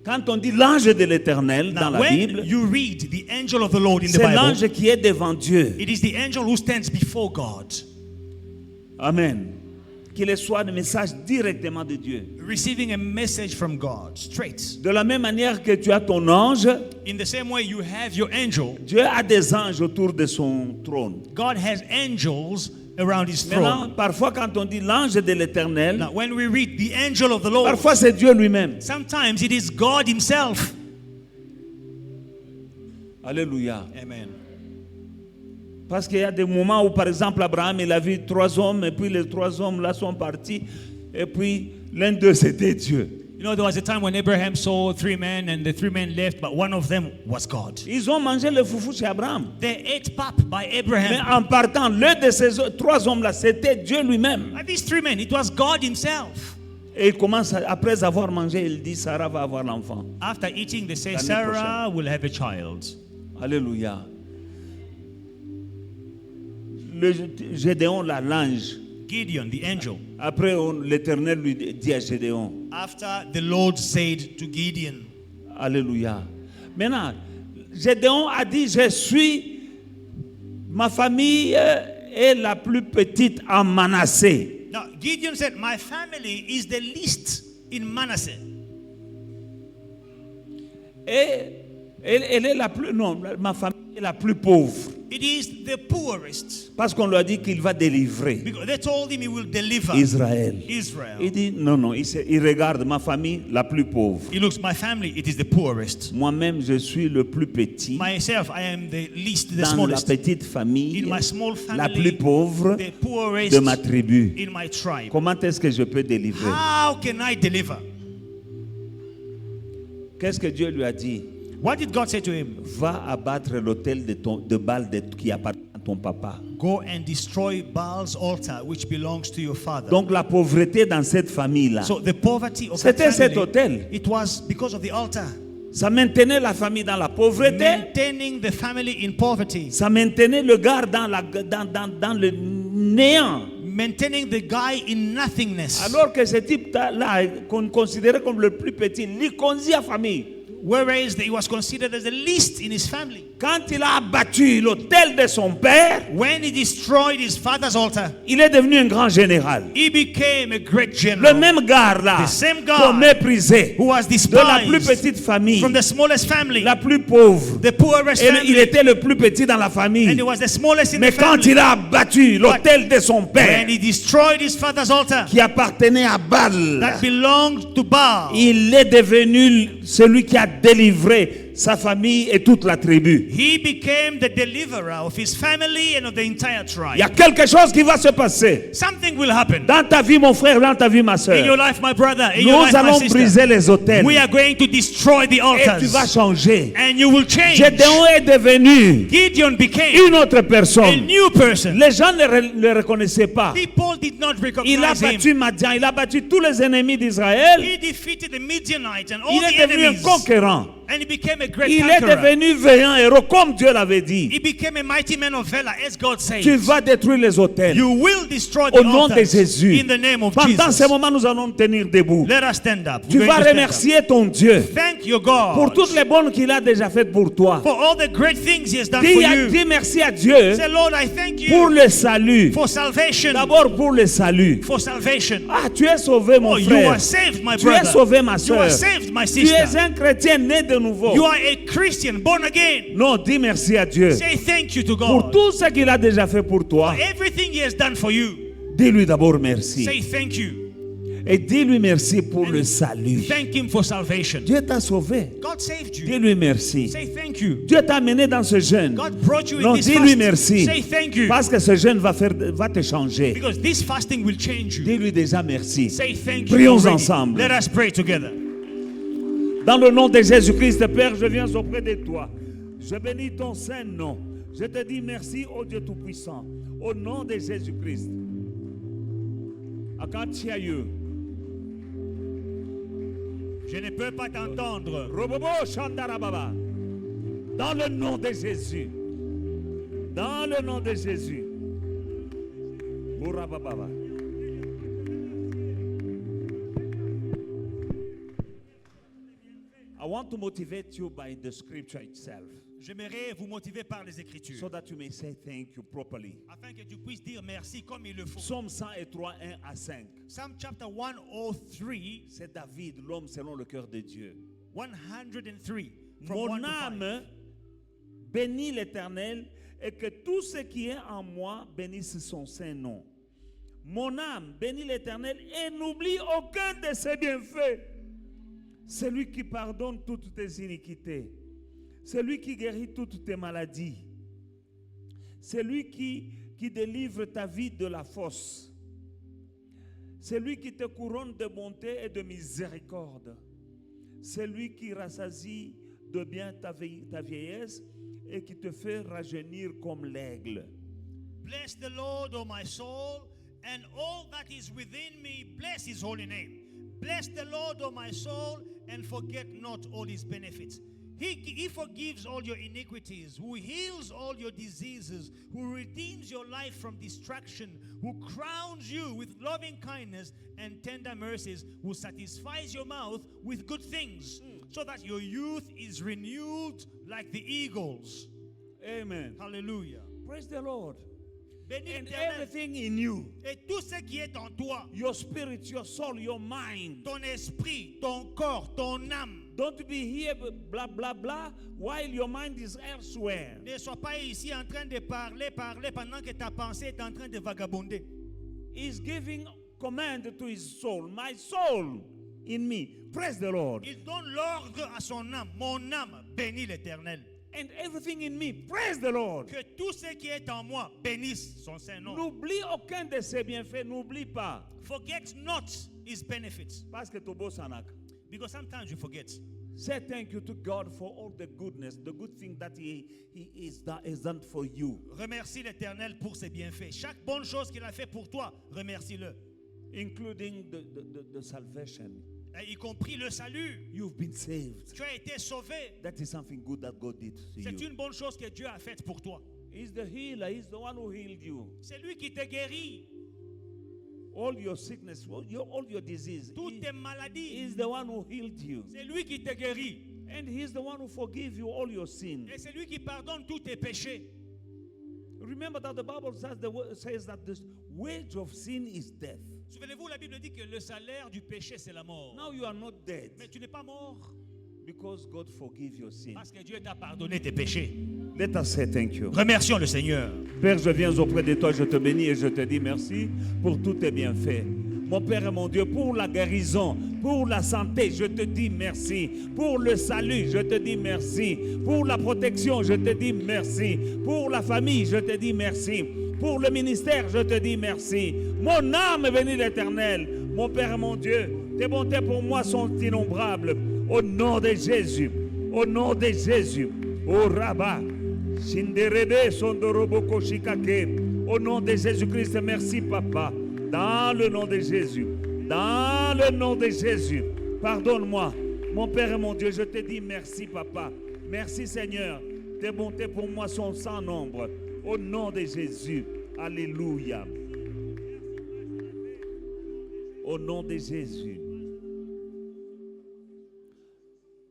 Quand on dit l'ange de l'Éternel dans Now, la when Bible, you read the angel of the Lord in the c'est Bible, l'ange qui est devant Dieu. it is the angel who stands before God, Amen. Qu'il reçoit le message directement de Dieu. receiving a message from God straight. De la même manière que tu as ton ange, In the same way you have your angel, Dieu a des anges autour de son trône. God has angels around his Maintenant, throne. parfois quand on dit l'ange de l'Éternel, Now, when we read the angel of the Lord, parfois c'est Dieu lui-même. sometimes it is God himself. Alléluia. Amen. Parce qu'il y a des moments où, par exemple, Abraham, il a vu 3 hommes, et puis les 3 hommes là sont partis, et puis l'un d'eux c'était Dieu. You know, there was a time when Abraham saw 3 men and the 3 men left, but one of them was God. Ils ont mangé le foufou chez Abraham. They ate pap by Mais Abraham. en partant, l'un de ces 3 hommes là, c'était Dieu lui-même. But these 3 men, it was God himself. Et il commence, après avoir mangé, il dit, Sarah va avoir l'enfant. After eating, they say, L'année Sarah will have a child. Alléluia. Le Gédéon, là, l'ange. Gideon, the angel. Après, l'Éternel lui dit à Gédéon, After the Lord said to Gideon, Alléluia. Maintenant, Gédéon a dit, ma famille est la plus petite en Manassé. now Gideon said, my family is the least in Manasseh. Et elle est la plus, non, ma famille est la plus pauvre. It is the poorest. Parce qu'on lui a dit qu'il va délivrer Because they told him he will deliver Israël. Israel. Il dit, non, il regarde ma famille la plus pauvre. He looks, my family, it is the poorest. Moi-même, je suis le plus petit Myself, I am the least, the dans la smallest. petite famille, In my small la plus family, pauvre the poorest de ma tribu. in my tribe. Comment est-ce que je peux délivrer? How can I deliver? Qu'est-ce que Dieu lui a dit? What did God say to him? Va abattre l'autel de Baal qui appartient à ton papa. Go and destroy Baal's altar, which belongs to your father. Donc la pauvreté dans cette famille-là, So the poverty of that c'était cet family, autel. it was because of the altar. Ça maintenait la famille dans la pauvreté. Maintaining the family in poverty. Ça maintenait le gars dans le néant. Maintaining the guy in nothingness. Alors que ce type-là, qu'on considérait comme le plus petit, l'iconzia famille. Whereas he was considered as the least in his family. Quand il a abattu l'autel de son père, When he destroyed his father's altar, il est devenu un grand général. he became a great Le general. même gars là, The same guy qu'on méprisait, who was de la plus despised petite famille, from the smallest family, la plus pauvre. the poorest Et il family, était le plus petit dans la and famille. he was the smallest in Mais the quand family. il a abattu l'autel de son père, When he destroyed his father's altar qui appartenait à Baal, that belonged to Baal, il est devenu celui qui a délivré sa famille et toute la tribu. He became the deliverer of his family and of the entire Il y a tribe. quelque chose qui va se passer. Something will happen. Dans ta vie, mon frère, dans ta vie, ma In soeur. your life, my brother, in your Nous life, my allons sister. briser les autels. We are going to destroy the Et tu vas altars. changer. And you will change. Gédéon est devenu Gideon became une autre a personne. new person. Les gens ne le reconnaissaient pas. People did not Il a recognize him. battu Madian, il a battu tous les ennemis d'Israël. He defeated the Midianites and all Il the est devenu un enemies. conquérant. And he became a great Il est conqueror. devenu vaillant héros, comme Dieu l'avait dit. He became a mighty man of valor, as God said. Tu vas détruire les autels. You will destroy the Au nom de altars Jésus. in the name of Pendant Jesus. ce moment, nous allons nous tenir debout. Let us stand up. Tu We're vas going to stand up. remercier ton Dieu Thank your God pour toutes les bonnes qu'il a déjà faites pour toi. for all the great things He has done for you. Dis merci à Dieu Say, Lord, I thank pour you le salut. for salvation. D'abord pour le salut. For salvation. Ah, tu es sauvé, mon Oh, you frère. are saved, my Tu es brother. sauvé, ma You soeur. are saved, my Tu es sister. un chrétien né de nouveau. You are a Christian, born again. Non, dis merci à Dieu Say thank you to pour God. tout ce qu'il a déjà fait pour toi. Everything He has done for you. Dis-lui d'abord merci. Say thank you. Et dis-lui merci pour le salut. Thank Him for salvation. Dieu t'a sauvé. God saved you. Dis-lui merci. Say thank you. Dieu t'a amené dans ce jeûne. God brought you in Non, this dis-lui fast. merci. Say thank you. Parce que ce jeûne va te changer. Because this fasting will change you. Dis-lui déjà merci. Say thank you. Prions already. ensemble. Let us pray together. Dans le nom de Jésus-Christ, Père, je viens auprès de toi. Je bénis ton saint nom. Je te dis merci, ô Dieu Tout-Puissant. Au nom de Jésus-Christ. I can't hear you. Je ne peux pas t'entendre. Robobo Shandarababa. Dans le nom de Jésus. Dans le nom de Jésus. Bourabababa. I want to motivate you by the scripture itself, J'aimerais vous motiver par les Écritures, so that you may say thank you properly. afin que tu puisses dire merci comme il le faut. Psaume 103, 1 à 5. Psalm chapter 103, C'est David, l'homme selon le cœur de Dieu. 103. From Mon 1 to 5. âme bénit l'Éternel et que tout ce qui est en moi bénisse son saint nom. Mon âme bénit l'Éternel et n'oublie aucun de ses bienfaits. Celui qui pardonne toutes tes iniquités. Celui qui guérit toutes tes maladies. Celui qui délivre ta vie de la fosse. Celui qui te couronne de bonté et de miséricorde. Celui qui rassasie de bien ta vieillesse et qui te fait rajeunir comme l'aigle. Bless the Lord, O my soul, and all that is within me, bless His holy name. Bless the Lord, O my soul, and forget not all His benefits. He forgives all your iniquities, who heals all your diseases, who redeems your life from destruction, who crowns you with loving kindness and tender mercies, who satisfies your mouth with good things, so that your youth is renewed like the eagles. Amen. Hallelujah. Praise the Lord. Bénis And l'Éternel. everything in you, Et tout ce qui est en toi, your spirit, your soul, your mind. ton esprit, ton corps, ton âme, Don't be here blah blah blah while your mind is elsewhere. ne sois pas ici en train de parler pendant que ta pensée est en train de vagabonder. He's giving command to his soul. My soul in me. Praise the Lord. Il donne l'ordre à son âme. Mon âme bénit l'Éternel. And everything in me. Praise the Lord. Que tout ce qui est en moi bénisse son saint nom. N'oublie aucun de ses bienfaits. N'oublie pas. Forget not His benefits. Parce que Tobo Sanak. Because sometimes you forget. Say thank you to God for all the goodness, the good thing that He is done for you. Remercie l'Éternel pour ses bienfaits. Chaque bonne chose qu'il a fait pour toi, remercie-le. Including the salvation. Y compris le salut. You've been saved. Tu as été sauvé. That is something good that God did to C'est you. une bonne chose que Dieu a faite pour toi. He's the healer. He's the one who healed you. C'est lui qui te guérit. All your sickness, all your disease. Toutes tes maladies. He's the one who healed you. C'est lui qui te guérit. And He's the one who forgives you all your sins. Et c'est lui qui pardonne tous tes péchés. Remember that the Bible says that the wage of sin is death. Souvenez-vous, la Bible dit que le salaire du péché, c'est la mort. Now you are not dead Mais tu n'es pas mort because God forgives your sin. parce que Dieu t'a pardonné tes péchés. Let us say thank you. Remercions le Seigneur. Père, je viens auprès de toi, je te bénis et je te dis merci pour tous tes bienfaits. Mon Père et mon Dieu, pour la guérison, pour la santé, je te dis merci. Pour le salut, je te dis merci. Pour la protection, je te dis merci. Pour la famille, je te dis merci. Pour le ministère, je te dis merci. Mon âme est bénie l'Éternel. Mon Père et mon Dieu, tes bontés pour moi sont innombrables. Au nom de Jésus. Au nom de Jésus. Au Rabbah. Shinderebe sondorobo koshikake. Au nom de Jésus-Christ, merci Papa. Dans le nom de Jésus. Dans le nom de Jésus. Pardonne-moi. Mon Père et mon Dieu, je te dis merci Papa. Merci Seigneur. Tes bontés pour moi sont sans nombre. Au nom de Jésus. Alléluia. Au nom de Jésus.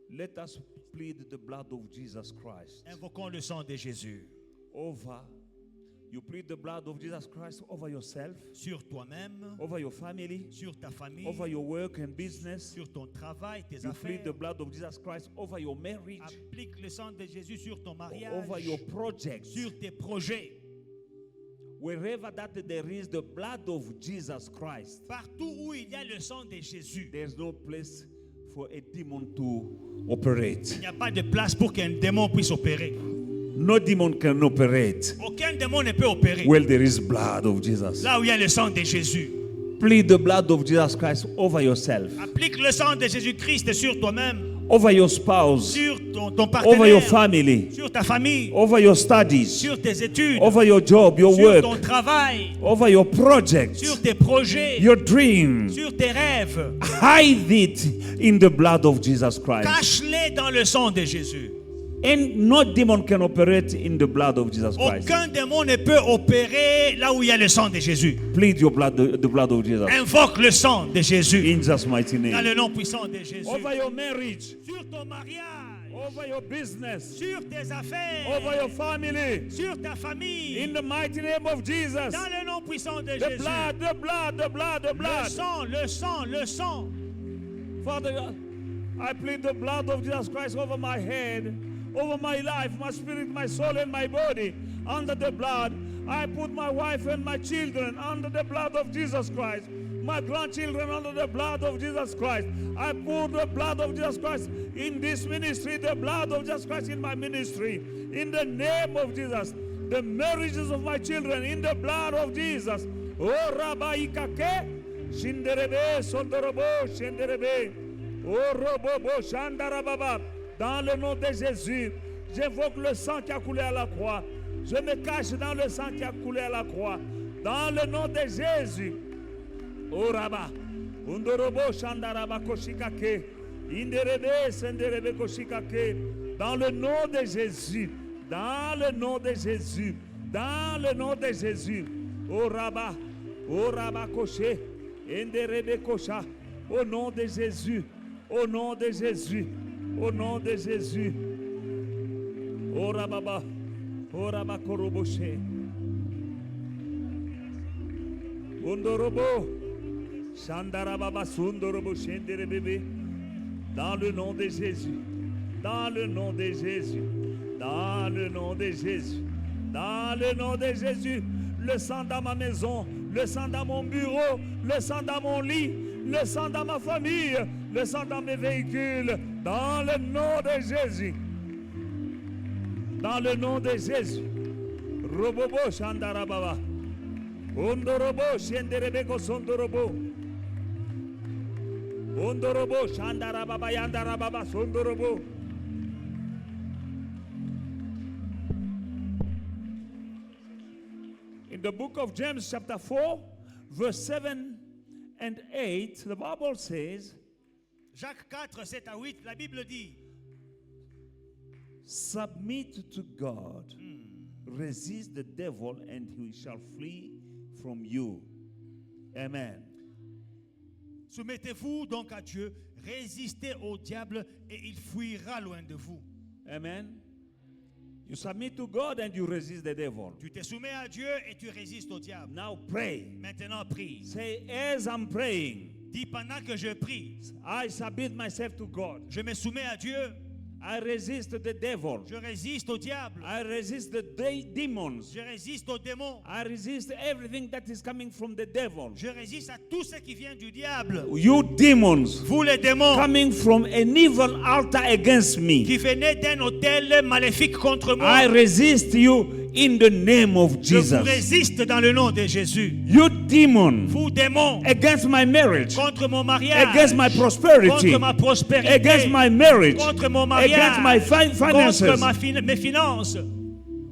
Let us plead the blood of Jesus Christ. Invoquons le sang de Jésus. Over. You plead the blood of Jesus Christ over yourself, sur toi-même, over your family, sur ta famille, over your work and business. sur ton travail, tes You affaires. plead the blood of Jesus Christ over your marriage, Applique le sang de Jésus sur ton mariage, over your projects. sur tes projets. Wherever that there is the blood of Jesus Christ, Partout où il y a le sang de Jésus, there's no place for a demon to operate. il n'y a pas de place pour qu'un démon puisse opérer. No demon can operate Aucun démon ne peut opérer where there is blood of Jesus. là où il y a le sang de Jésus. Plead the blood of Jesus Christ over yourself, Applique le sang de Jésus-Christ sur toi-même, over your spouse, sur ton over your partenaire, family, sur ta famille, over your studies, sur tes études, over your job, your sur ton work, travail, over your projects, sur tes projets, your dreams. sur tes rêves. Hide it in the blood of Jesus Christ. Cache-les dans le sang de Jésus. And no demon can operate in the blood of Jesus Christ. Aucun démon ne peut opérer là où il y a le sang de Jésus. Plead your blood, the blood of Jesus. Invoque le sang de Jésus In Jesus' mighty dans name. le nom puissant de Jésus. Over your marriage, Sur ton mariage, over your business, sur tes affaires, over your family. sur ta famille, In the mighty name of Jesus. dans le nom puissant de The Jésus. blood, the blood, the blood, the Le blood. sang, le sang, le sang. Father, I plead the blood of Jesus Christ over my head, over my life, my spirit, my soul, and my body. Under the blood, I put my wife and my children under the blood of Jesus Christ. My grandchildren under the blood of Jesus Christ. I put the blood of Jesus Christ in this ministry, the blood of Jesus Christ in my ministry. In the name of Jesus, the marriages of my children in the blood of Jesus. Oh, Rabbi Ikake, Shinderebe, Sondorobo, Shinderebe. Oh, Robobo, Shandarababa. Dans le nom de Jésus, j'évoque le sang qui a coulé à la croix. Je me cache dans le sang qui a coulé à la croix. Dans le nom de Jésus. Oh Rabba. Undorobo Shandaraba Koshikake. Inderebe Senderebe Koshikake. Dans le nom de Jésus. Dans le nom de Jésus. Dans le nom de Jésus. Oh Rabba. Oh Rabba Koshe. Inderebe Kosha. Au nom de Jésus. Au nom de Jésus. Au nom de Jésus. Oh Rababa. Oh Rabba Koroboshe. Undorobo. Shandarababa Sundorobo Shenderebebe. Dans le nom de Jésus. Dans le nom de Jésus. Dans le nom de Jésus. Dans le nom de Jésus. Le sang dans ma maison. Le sang dans mon bureau. Le sang dans mon lit. Le sang dans ma famille. Le sang dans mes véhicules. Dans le nom de Jésus. Dans le nom de Jésus. Robobo Shandarababa. Ondorobo Shenderebeko Sondorobo. Ondorobo Shandarababa Yandarababa Sondorobo. In the book of James chapter 4, verse 7 and 8, the Bible says, Jacques 4, 7 à 8, la Bible dit, submit to God, resist the devil, and he shall flee from you. Amen. soumettez-vous donc à Dieu, résistez au diable et il fuira loin de vous. Amen. You submit to God and you resist the devil. Tu te soumets à Dieu et tu résistes au diable. Now pray. Maintenant prie. Say, as I'm praying, Dis pendant que je prie, I submit myself to God. je me soumets à Dieu. I resist the devil. Je résiste au diable. I resist the demons. Je résiste aux démons. I resist everything that is coming from the devil. Je résiste à tout ce qui vient du diable. You demons Vous les démons coming from an evil altar against me. qui venez d'un autel maléfique contre moi. I resist you in the name of Je vous Jesus. résiste dans le nom de Jésus. You demon Vous démons against my marriage, contre mon mariage, against my prosperity, contre ma prospérité, against my marriage, contre mon mariage, against my finances. contre mes finances.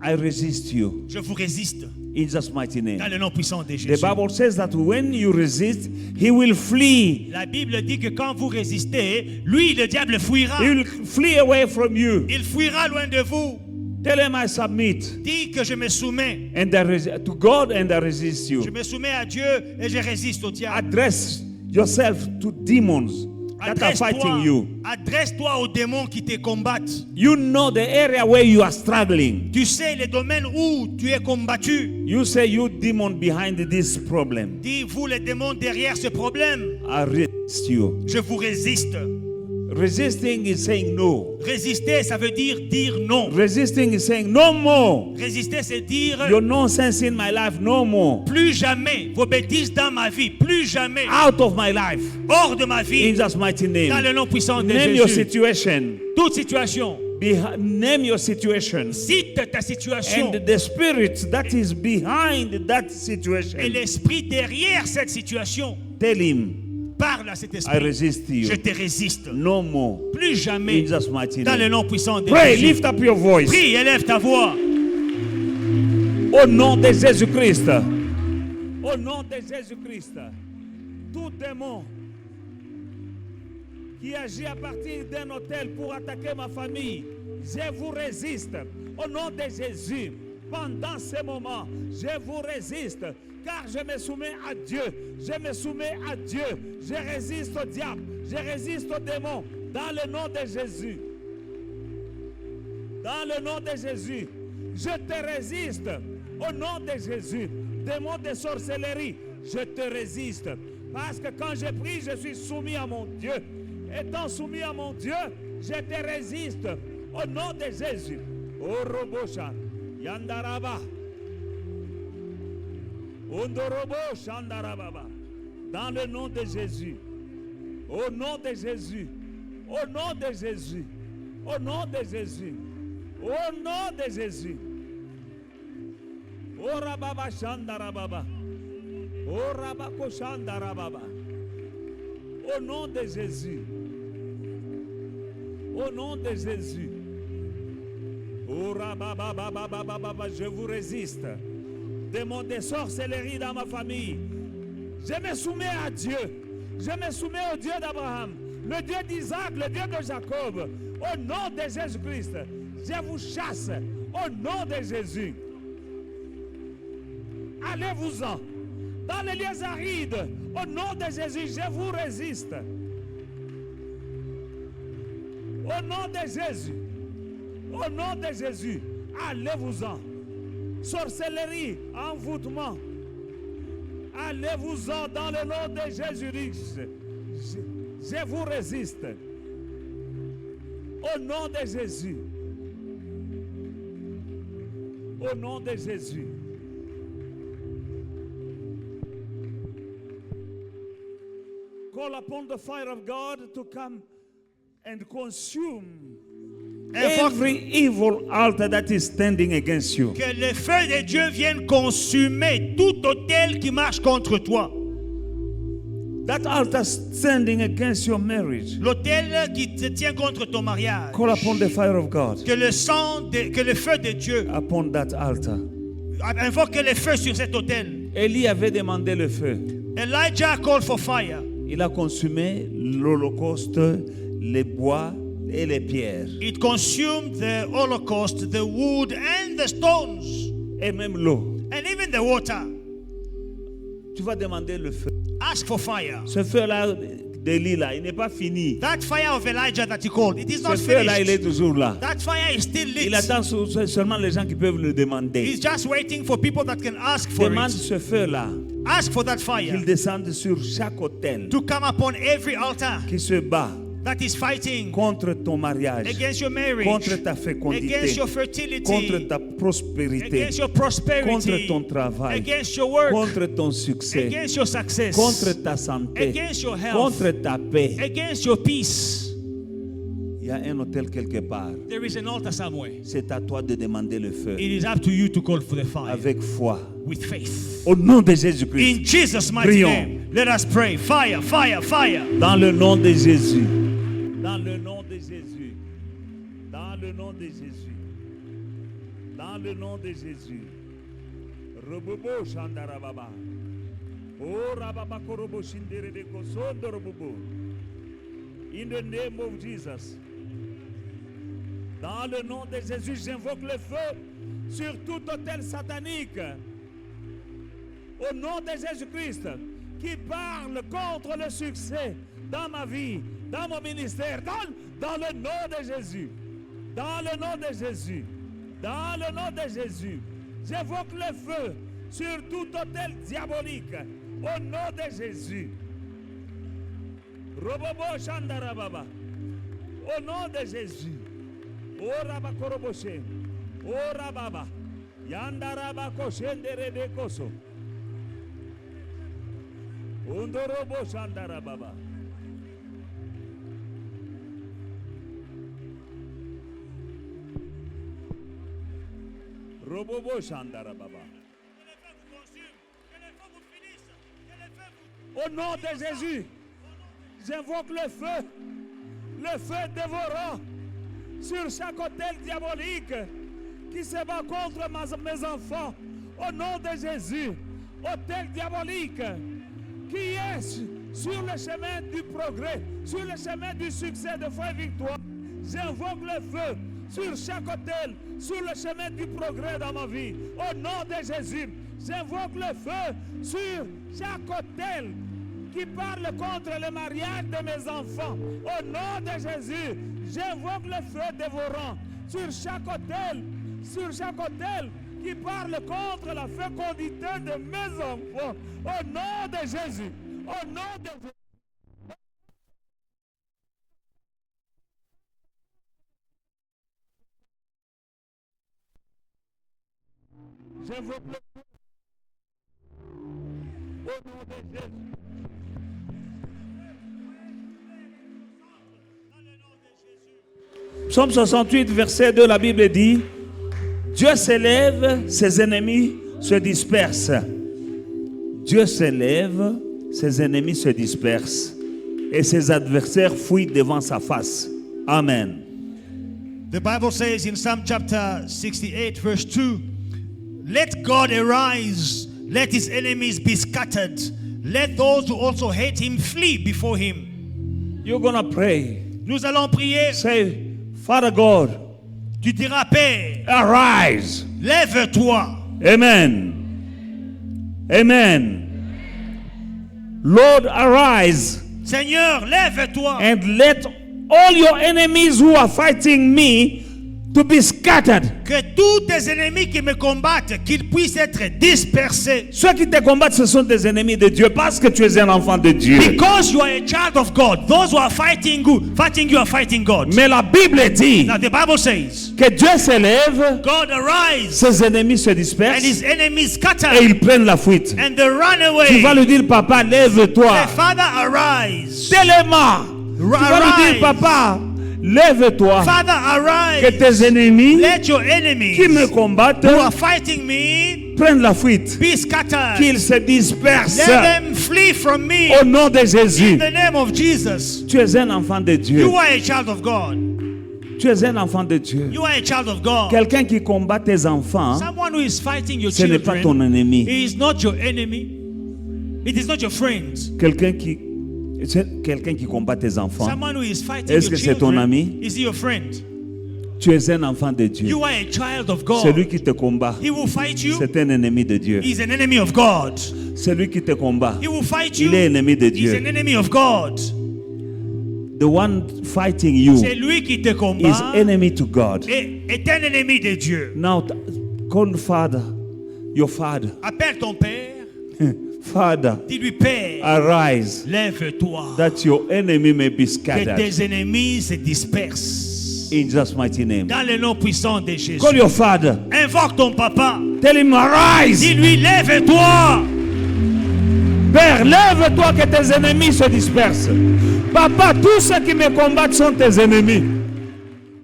I resist you Je vous résiste in Jesus' mighty dans name. le nom puissant de The Jésus. Bible says that when you resist, he will flee. La Bible dit que quand vous résistez, lui, le diable, fuira. He will flee away from you. Il fuira loin de vous. Tell him I submit Dis que je me soumets. and to God and I resist Je you. me soumets à Dieu et je résiste au diable. Address yourself to demons that are fighting you. Adresse-toi aux démons qui te combattent. You know the area where you are struggling. Tu sais les domaines où tu es combattu. You say, you demon behind this problem. Dis, vous les démons derrière ce problème, I resist you. je vous résiste. Resisting is saying no. Résister, ça veut dire non. Resisting is saying no more. Résister, c'est dire Your nonsense in my life, no more. plus jamais. Vos bêtises dans ma vie, plus jamais. Out of my life. Hors de ma In vie, Jesus' mighty dans name. le nom puissant de Name your Jésus. situation. Toute situation, Name your situation. cite ta situation And the spirit that is behind that situation. et l'esprit derrière cette situation. Tell him, Parle à cet I esprit. resist you. Je te résiste. No more. Plus In jamais. Jesus' mighty Dans le name. nom puissant de Pray, Jésus. lift up your voice. Prie, élève ta voix. Au nom de Jésus-Christ. Au nom de Jésus-Christ. Tout démon qui agit à partir d'un hôtel pour attaquer ma famille, je vous résiste. Au nom de Jésus, pendant ce moment, je vous résiste. Car je me soumets à Dieu. Je me soumets à Dieu. Je résiste au diable. Je résiste aux démons. Dans le nom de Jésus. Dans le nom de Jésus. Je te résiste. Au nom de Jésus. Démon de sorcellerie. Je te résiste. Parce que quand je prie, je suis soumis à mon Dieu. Étant soumis à mon Dieu, je te résiste. Au nom de Jésus. Orobosha. Yandaraba. Ondorobo Shandarababa. Dans le nom de Jésus. Au nom de Jésus. Au nom de Jésus. Au nom de Jésus. Au nom de Jésus. O Rababa Shandarababa. O Rabako Shandarababa. Au nom de Jésus. Au nom de Jésus. O Rababa Baba. Je vous résiste. Démon de sorcellerie dans ma famille. Je me soumets à Dieu. Je me soumets au Dieu d'Abraham, le Dieu d'Isaac, le Dieu de Jacob. Au nom de Jésus-Christ, je vous chasse. Au nom de Jésus. Allez-vous-en. Dans les lieux arides, au nom de Jésus, je vous résiste. Au nom de Jésus. Au nom de Jésus, allez-vous-en. Sorcellerie, envoûtement. Allez-vous-en dans le nom de Jésus-Christ. Je vous résiste. Au nom de Jésus. Au nom de Jésus. Call upon the fire of God to come and consume every evil altar that is standing against you. Que le feu de Dieu vienne consumer tout autel qui marche contre toi. That altar standing against your marriage. L'autel qui te tient contre ton mariage. Call upon the fire of God. Que le feu de Dieu Upon that altar. invoque le feu sur cet autel. Élie avait demandé le feu. Elijah called for fire. Il a consumé l'holocauste, les bois et les pierres. It consumed the holocaust, the wood and the stones, Et même l'eau. and even the water. Tu vas demander le feu. Ask for fire. Ce feu-là d'Élie, là, il n'est pas fini. That fire of Elijah that he called, it is Ce not feu-là, il est finished. toujours là. That fire is still Il lit. attend seulement les gens qui peuvent le demander. He's just waiting for people that can ask for Demande it. ce feu-là Ask for that fire qu'il descende sur chaque autel to come upon every altar qui se bat that is fighting contre ton mariage, against your marriage, contre ta fécondité, against your contre fertility, ta prospérité, against your contre prosperity, ton travail, against your work, contre ton succès, against your success, contre ta santé, against your health, contre ta paix. against your peace. Il y a un hôtel quelque part. There is an altar somewhere. C'est à toi de demander le feu It is up to you to call for the fire avec foi. with faith. Au nom de Jésus-Christ. In Jesus' mighty Prions. name, let us pray. Fire, fire, fire. Dans le nom de Jésus. Dans le nom de Jésus. Dans le nom de Jésus. Dans le nom de Jésus. Robobo Shandarababa. Oh Rababa Korobo Shinderebeko Sondorobobo. In the name of Jesus. Dans le nom de Jésus, j'invoque le feu sur tout autel satanique. Au nom de Jésus-Christ, qui parle contre le succès dans ma vie, dans mon ministère, dans le nom de Jésus. Dans le nom de Jésus. Dans le nom de Jésus. J'invoque le feu sur tout autel diabolique. Au nom de Jésus. Robobo Shandarababa. Au nom de Jésus. O Rabakoroboshe. O Rababa. Yandarabakoshenderebekoso. Ondorobo Shandarababa. Robobo Shandarababa. Au nom de Jésus, j'invoque le feu dévorant sur chaque autel diabolique qui se bat contre mes enfants. Au nom de Jésus, autel diabolique qui est sur le chemin du progrès, sur le chemin du succès, de foi et victoire. J'invoque le feu sur chaque autel, sur le chemin du progrès dans ma vie. Au nom de Jésus, j'invoque le feu sur chaque autel qui parle contre le mariage de mes enfants. Au nom de Jésus, j'invoque le feu dévorant sur chaque autel qui parle contre la fécondité de mes enfants. Au nom de Jésus, au nom de Jésus. J'invoque le feu au nom de Jésus. Psaume 68, verset 2, la Bible dit: Dieu s'élève, ses ennemis se dispersent. Dieu s'élève, ses ennemis se dispersent, et ses adversaires fuient devant sa face. Amen. The Bible says in Psalm chapter 68, verse 2, let God arise, let his enemies be scattered, let those who also hate him flee before him. You're gonna pray. Nous allons prier. Say, Father God, Tu diras, Père, arise. lève-toi. Amen. Amen. Lord, arise Seigneur, lève-toi. and let all your enemies who are fighting me to be scattered. Que tous tes ennemis qui me combattent, qu'ils puissent être dispersés. Ceux qui te combattent, ce sont des ennemis de Dieu parce que tu es un enfant de Dieu. Because you are a child of God. Those who are fighting you are fighting God. Mais la Bible dit Now the Bible says, que Dieu s'élève, God arise ses ennemis se and dispersent his enemies et scatter ils prennent la fuite. and they run Tu vas away. lui dire, papa, lève-toi. Say, Father, arise. Tellement. Tu vas lui dire, papa, lève-toi. Father, Que arise. tes ennemis Let your enemies qui me combattent who are fighting me prennent la fuite. be scattered. Qu'ils se dispersent. Let them flee from me. Au nom de Jésus. In the name of Jesus. Tu es un enfant de Dieu. You are a child of God. Tu es un enfant de Dieu. You are a child of God. Quelqu'un qui combat tes enfants, Someone who is fighting your ce n'est pas ton children, ennemi. he is not your enemy. It is not your friend. Quelqu'un qui combat tes enfants, Someone who is fighting est-ce your que c'est ton children, ami? is he your friend? Tu es un enfant de Dieu. You are a child of God. Celui qui te combat, He will fight you. c'est un ennemi de Dieu. He's an enemy of God. Celui qui te combat, He will fight you. il est ennemi de He's an Dieu. enemy of God. The one fighting you C'est lui qui te is combat enemy to God. est un ennemi de Dieu. Now, call father, your father. Appelle ton père. Father, Dis-lui, Père, arise lève-toi, that your enemy may be que scattered. tes ennemis se dispersent. In Jesus' mighty name. Dans le nom puissant de Jésus. Call your father. Invoque ton papa. Tell him, arise. Dis-lui, lève-toi. Père, lève-toi que tes ennemis se dispersent. Papa, tous ceux qui me combattent sont tes ennemis.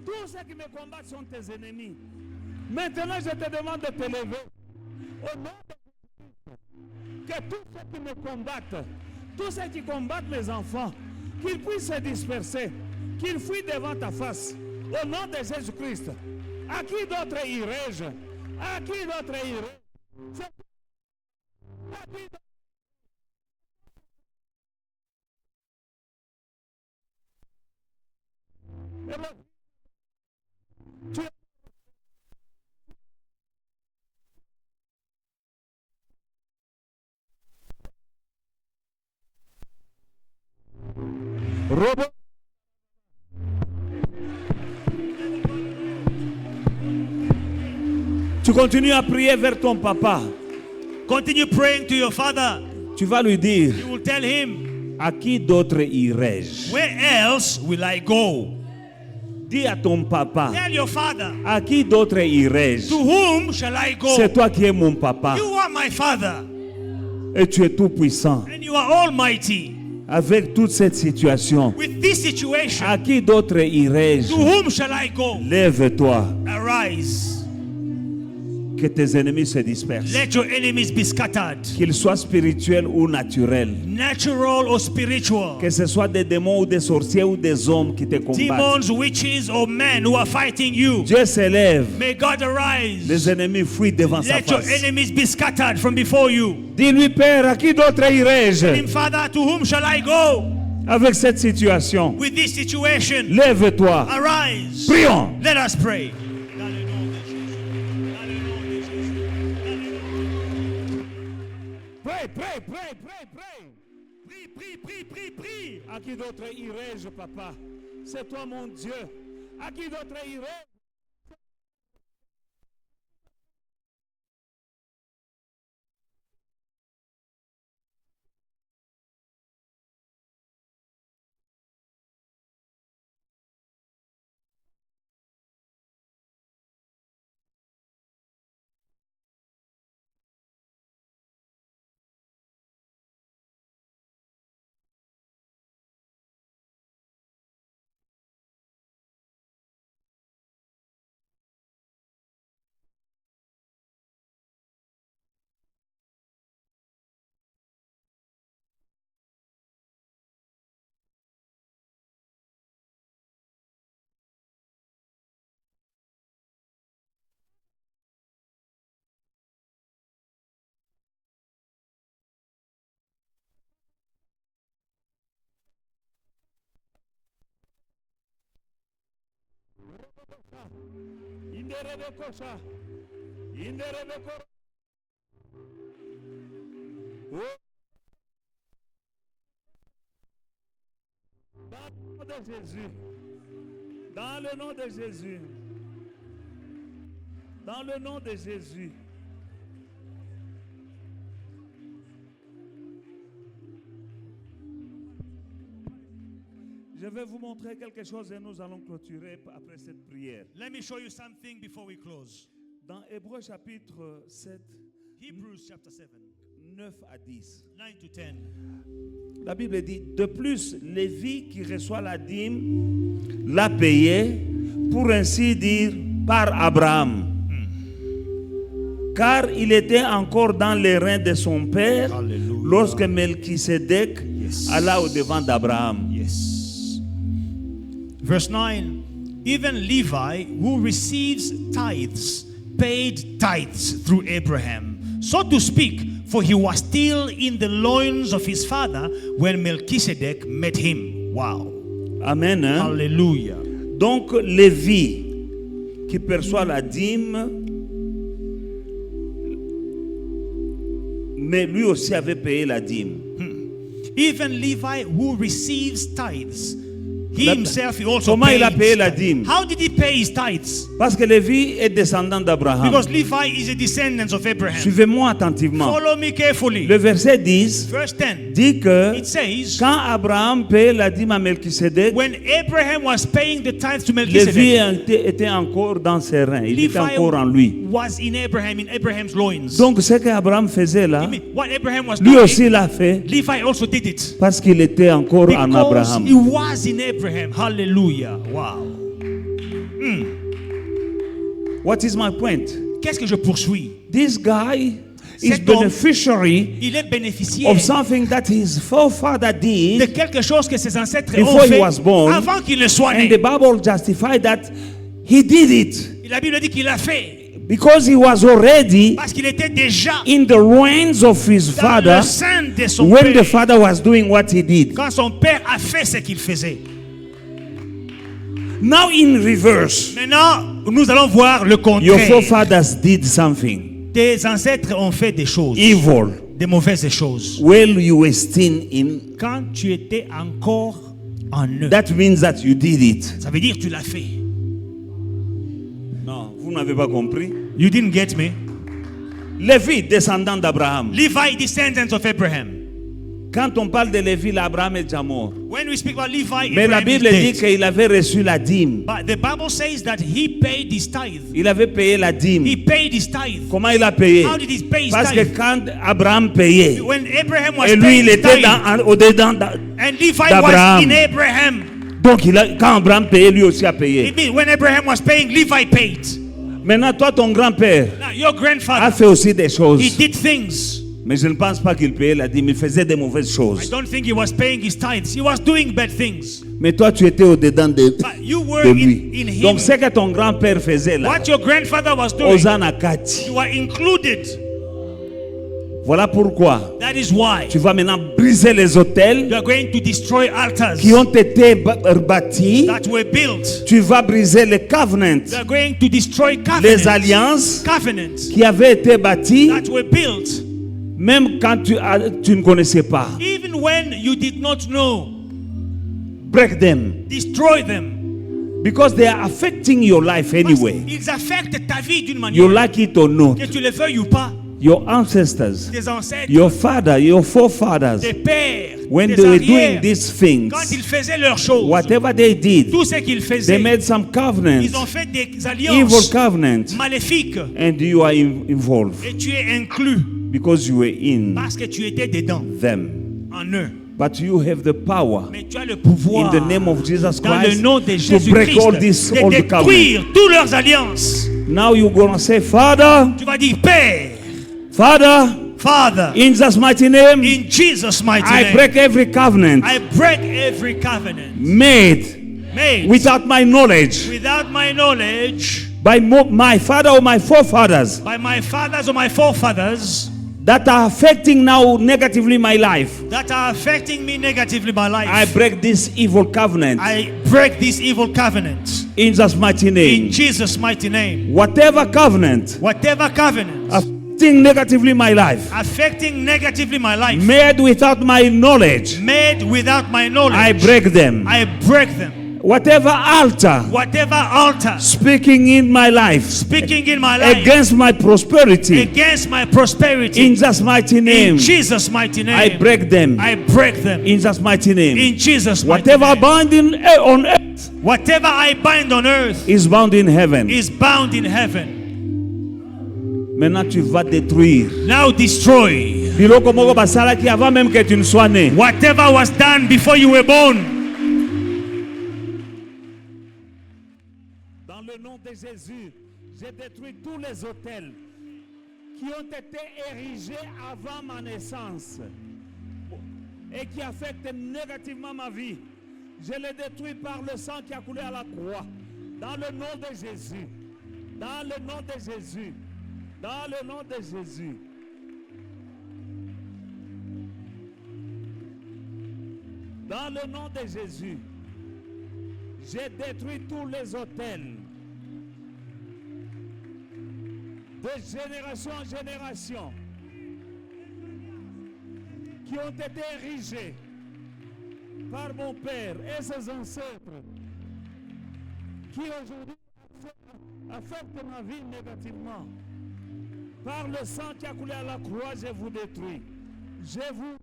Tous ceux qui me combattent sont tes ennemis. Maintenant, je te demande de te lever. Au nom de Jésus, que tous ceux qui me combattent, tous ceux qui combattent mes enfants, qu'ils puissent se disperser, qu'ils fuient devant ta face. Au nom de Jésus-Christ. À qui d'autre irai-je? À qui d'autre irai-je? À qui d'autre? Robert. Tu continues à prier vers ton papa. Continue praying to your father. Tu vas lui dire, You will tell him, à qui d'autre irai-je? where else will I go? Dis à ton papa, Tell your father, à qui d'autre irai-je? to whom shall I go? C'est toi qui es mon papa. You are my father, Et tu es tout puissant. and you are almighty. Avec toute cette situation, With this situation, à qui d'autre to irai-je? whom shall I go? Lève-toi, Arise. que tes ennemis se dispersent. Let your enemies be scattered, Qu'ils soient spirituels ou naturels. natural or spiritual. Que ce soit des démons ou des sorciers ou des hommes qui te combattent. Demons, witches, or men who are fighting you. Dieu s'élève. May God arise. Les ennemis fuient devant sa Let your face. enemies be scattered from before you. Dis-lui, Père, à qui d'autre Tell him, irai-je? Father, to whom shall I go? Avec cette situation, With this situation, lève-toi. arise. Prions. Let us pray. Prie, prie, prie, prie, prie. Prie, prie, prie, prie, prie. À qui d'autre irai-je, papa? C'est toi mon Dieu. À qui d'autre irai-je? Dans le nom de Jésus. Dans le nom de Jésus. Dans le nom de Jésus. Je vais vous montrer quelque chose et nous allons clôturer après cette prière. Let me show you something before we close. Dans Hébreux chapitre 7, Hebrews chapter 7, 9 à 10. 9 to 10. La Bible dit, de plus, Lévi qui reçoit la dîme l'a payé, pour ainsi dire, par Abraham. Car il était encore dans les reins de son père. Hallelujah. Lorsque Melchisedec alla au-devant d'Abraham. Yes. Verse 9. Even Levi, who receives tithes, paid tithes through Abraham, so to speak, for he was still in the loins of his father when Melchizedek met him. Wow. Amen. Hein? Hallelujah. Donc Lévi qui perçoit la dîme, mais lui aussi avait payé la dîme. Even Levi, who receives tithes, He himself he also Comment il a payé paid. la dîme? How did he pay his tithes? Parce que Lévi est descendant d'Abraham. Because Levi is a descendant of Abraham. Suivez-moi attentivement. Follow me carefully. Le verset 10 Verse 10. dit que It says, quand Abraham payait la dîme à Melchisédek, when Abraham was paying the tithes to Lévi Melchizedek, était encore dans ses reins. Il Levi était encore en lui. was in Abraham's loins. Donc ce qu'Abraham faisait là, I mean, what Abraham was lui doing, aussi l'a fait Levi also did it. parce qu'il était encore en Because Abraham. he was in Abraham. Hallelujah. Wow. What is my point? Qu'est-ce que je poursuis? This guy is Cet homme, beneficiary il est bénéficiaire of something that his forefather de did, quelque chose que ses ancêtres Before ont he fait was born, avant qu'il ne soit and né. the Bible justified that he did it Et la Bible dit qu'il l'a fait because he was already parce qu'il était déjà in the reins of his dans father le sein de son when the père. father was doing what he did. Quand son père a fait ce qu'il faisait. Now in reverse, Maintenant, nous allons voir le your contraire. forefathers did something Tes ancêtres ont fait des choses, evil des mauvaises choses. while you were still in. Quand tu étais encore en eux, That means that you did it. ça veut dire que tu l'as fait. Non, vous n'avez pas compris. You didn't get me? Lévi, descendant d'Abraham. Levi, descendant of Abraham. Quand on parle de Lévi, l'Abraham est déjà mort. When we speak about Levi, Mais la Abraham is Bible dit dead. qu'il avait reçu la dîme. But the Bible says that he paid his tithe. Il avait payé la He dîme. paid his tithe. Comment il a payé? How did he pay his Parce que tithe? quand Abraham payait, When Abraham was et lui paying il his était tithe, au-dedans. and Levi was d'Abraham. in Abraham. Donc quand Abraham payait, lui aussi a payé. It means when Abraham was paying, Levi paid. Maintenant, toi, ton grand-père Now, your a grandfather, fait aussi des he choses. did things. Mais je ne pense pas qu'il payait la dîme. Il faisait des mauvaises I choses. don't think he was paying his tithes. He was doing bad things. Mais toi, tu étais au-dedans de But you were de lui. in him. Donc, ce que ton grand-père faisait là, What your grandfather was doing, Hosanna Kati. you are included. Voilà pourquoi That is why tu vas maintenant briser les you hôtels are going to destroy altars qui ont été bâtis. that were built. Tu vas briser les covenants, You are going to destroy les covenants, alliances covenants qui avaient été bâties, that were built même quand tu ne connaissais pas. even when you did not know. Break them. Destroy them. Because they are affecting your life Parce anyway. qu'ils affectent ta vie d'une manière, You like it or not. que tu le veuilles ou pas. Your ancestors, Tes ancêtres, your father, your forefathers, tes pères, when tes they were arrières, doing these things, quand ils faisaient leurs choses, whatever they did, tout ce qu'ils they faisaient, made some covenants, ils ont fait des evil alliances covenants, maléfiques and you are involved et tu es inclus because you were in parce que tu étais dedans, them. en eux. But you have the power Mais tu as le pouvoir in the name of Jesus dans le Christ nom de to break all Jésus-Christ these de old covenants. détruire toutes leurs alliances. Now you're going to say, Father, Tu vas dire, Père, Father, Father, in Jesus' mighty name, in Jesus' mighty I name, break every covenant I break every covenant made made without my knowledge without my knowledge by my father or my forefathers by my fathers or my forefathers that are affecting now negatively my life. that are affecting me negatively my life. I break this evil covenant I break this evil covenant in Jesus' mighty in name. Jesus' mighty name. Whatever covenant Whatever covenant affecting negatively my life, affecting negatively my life, made without my knowledge, made without my knowledge, I break them. I break them. Whatever altar Whatever altar speaking in my life speaking in my life against my prosperity, against my prosperity, in Jesus' mighty in name, Jesus' mighty name, I break them. I break them. In Jesus' mighty name. In Jesus' mighty Whatever name. bound on earth Whatever I bind on earth is bound in heaven. is bound in heaven. Maintenant, tu vas détruire. Now destroy Biloko moko basalaki avant même que tu ne sois né. whatever was done before you were born. Dans le nom de Jésus, j'ai détruit tous les hôtels qui ont été érigés avant ma naissance et qui affectent négativement ma vie. Je les détruis par le sang qui a coulé à la croix. Dans le nom de Jésus. Dans le nom de Jésus. Dans le nom de Jésus. Dans le nom de Jésus. J'ai détruit tous les hôtels. De génération en génération. Qui ont été érigés par mon père et ses ancêtres, qui aujourd'hui affectent ma vie négativement. Par le sang qui a coulé à la croix, je vous détruis. Je vous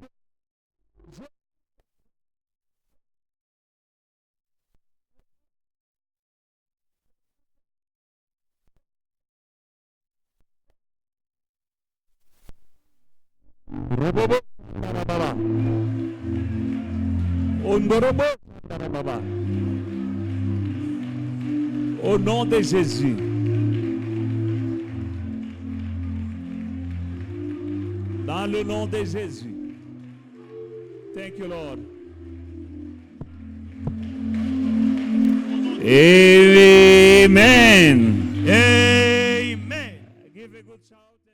au nom de Jésus. Dans le nom de Jésus. Thank you, Lord. Amen. Amen. Give a good shout.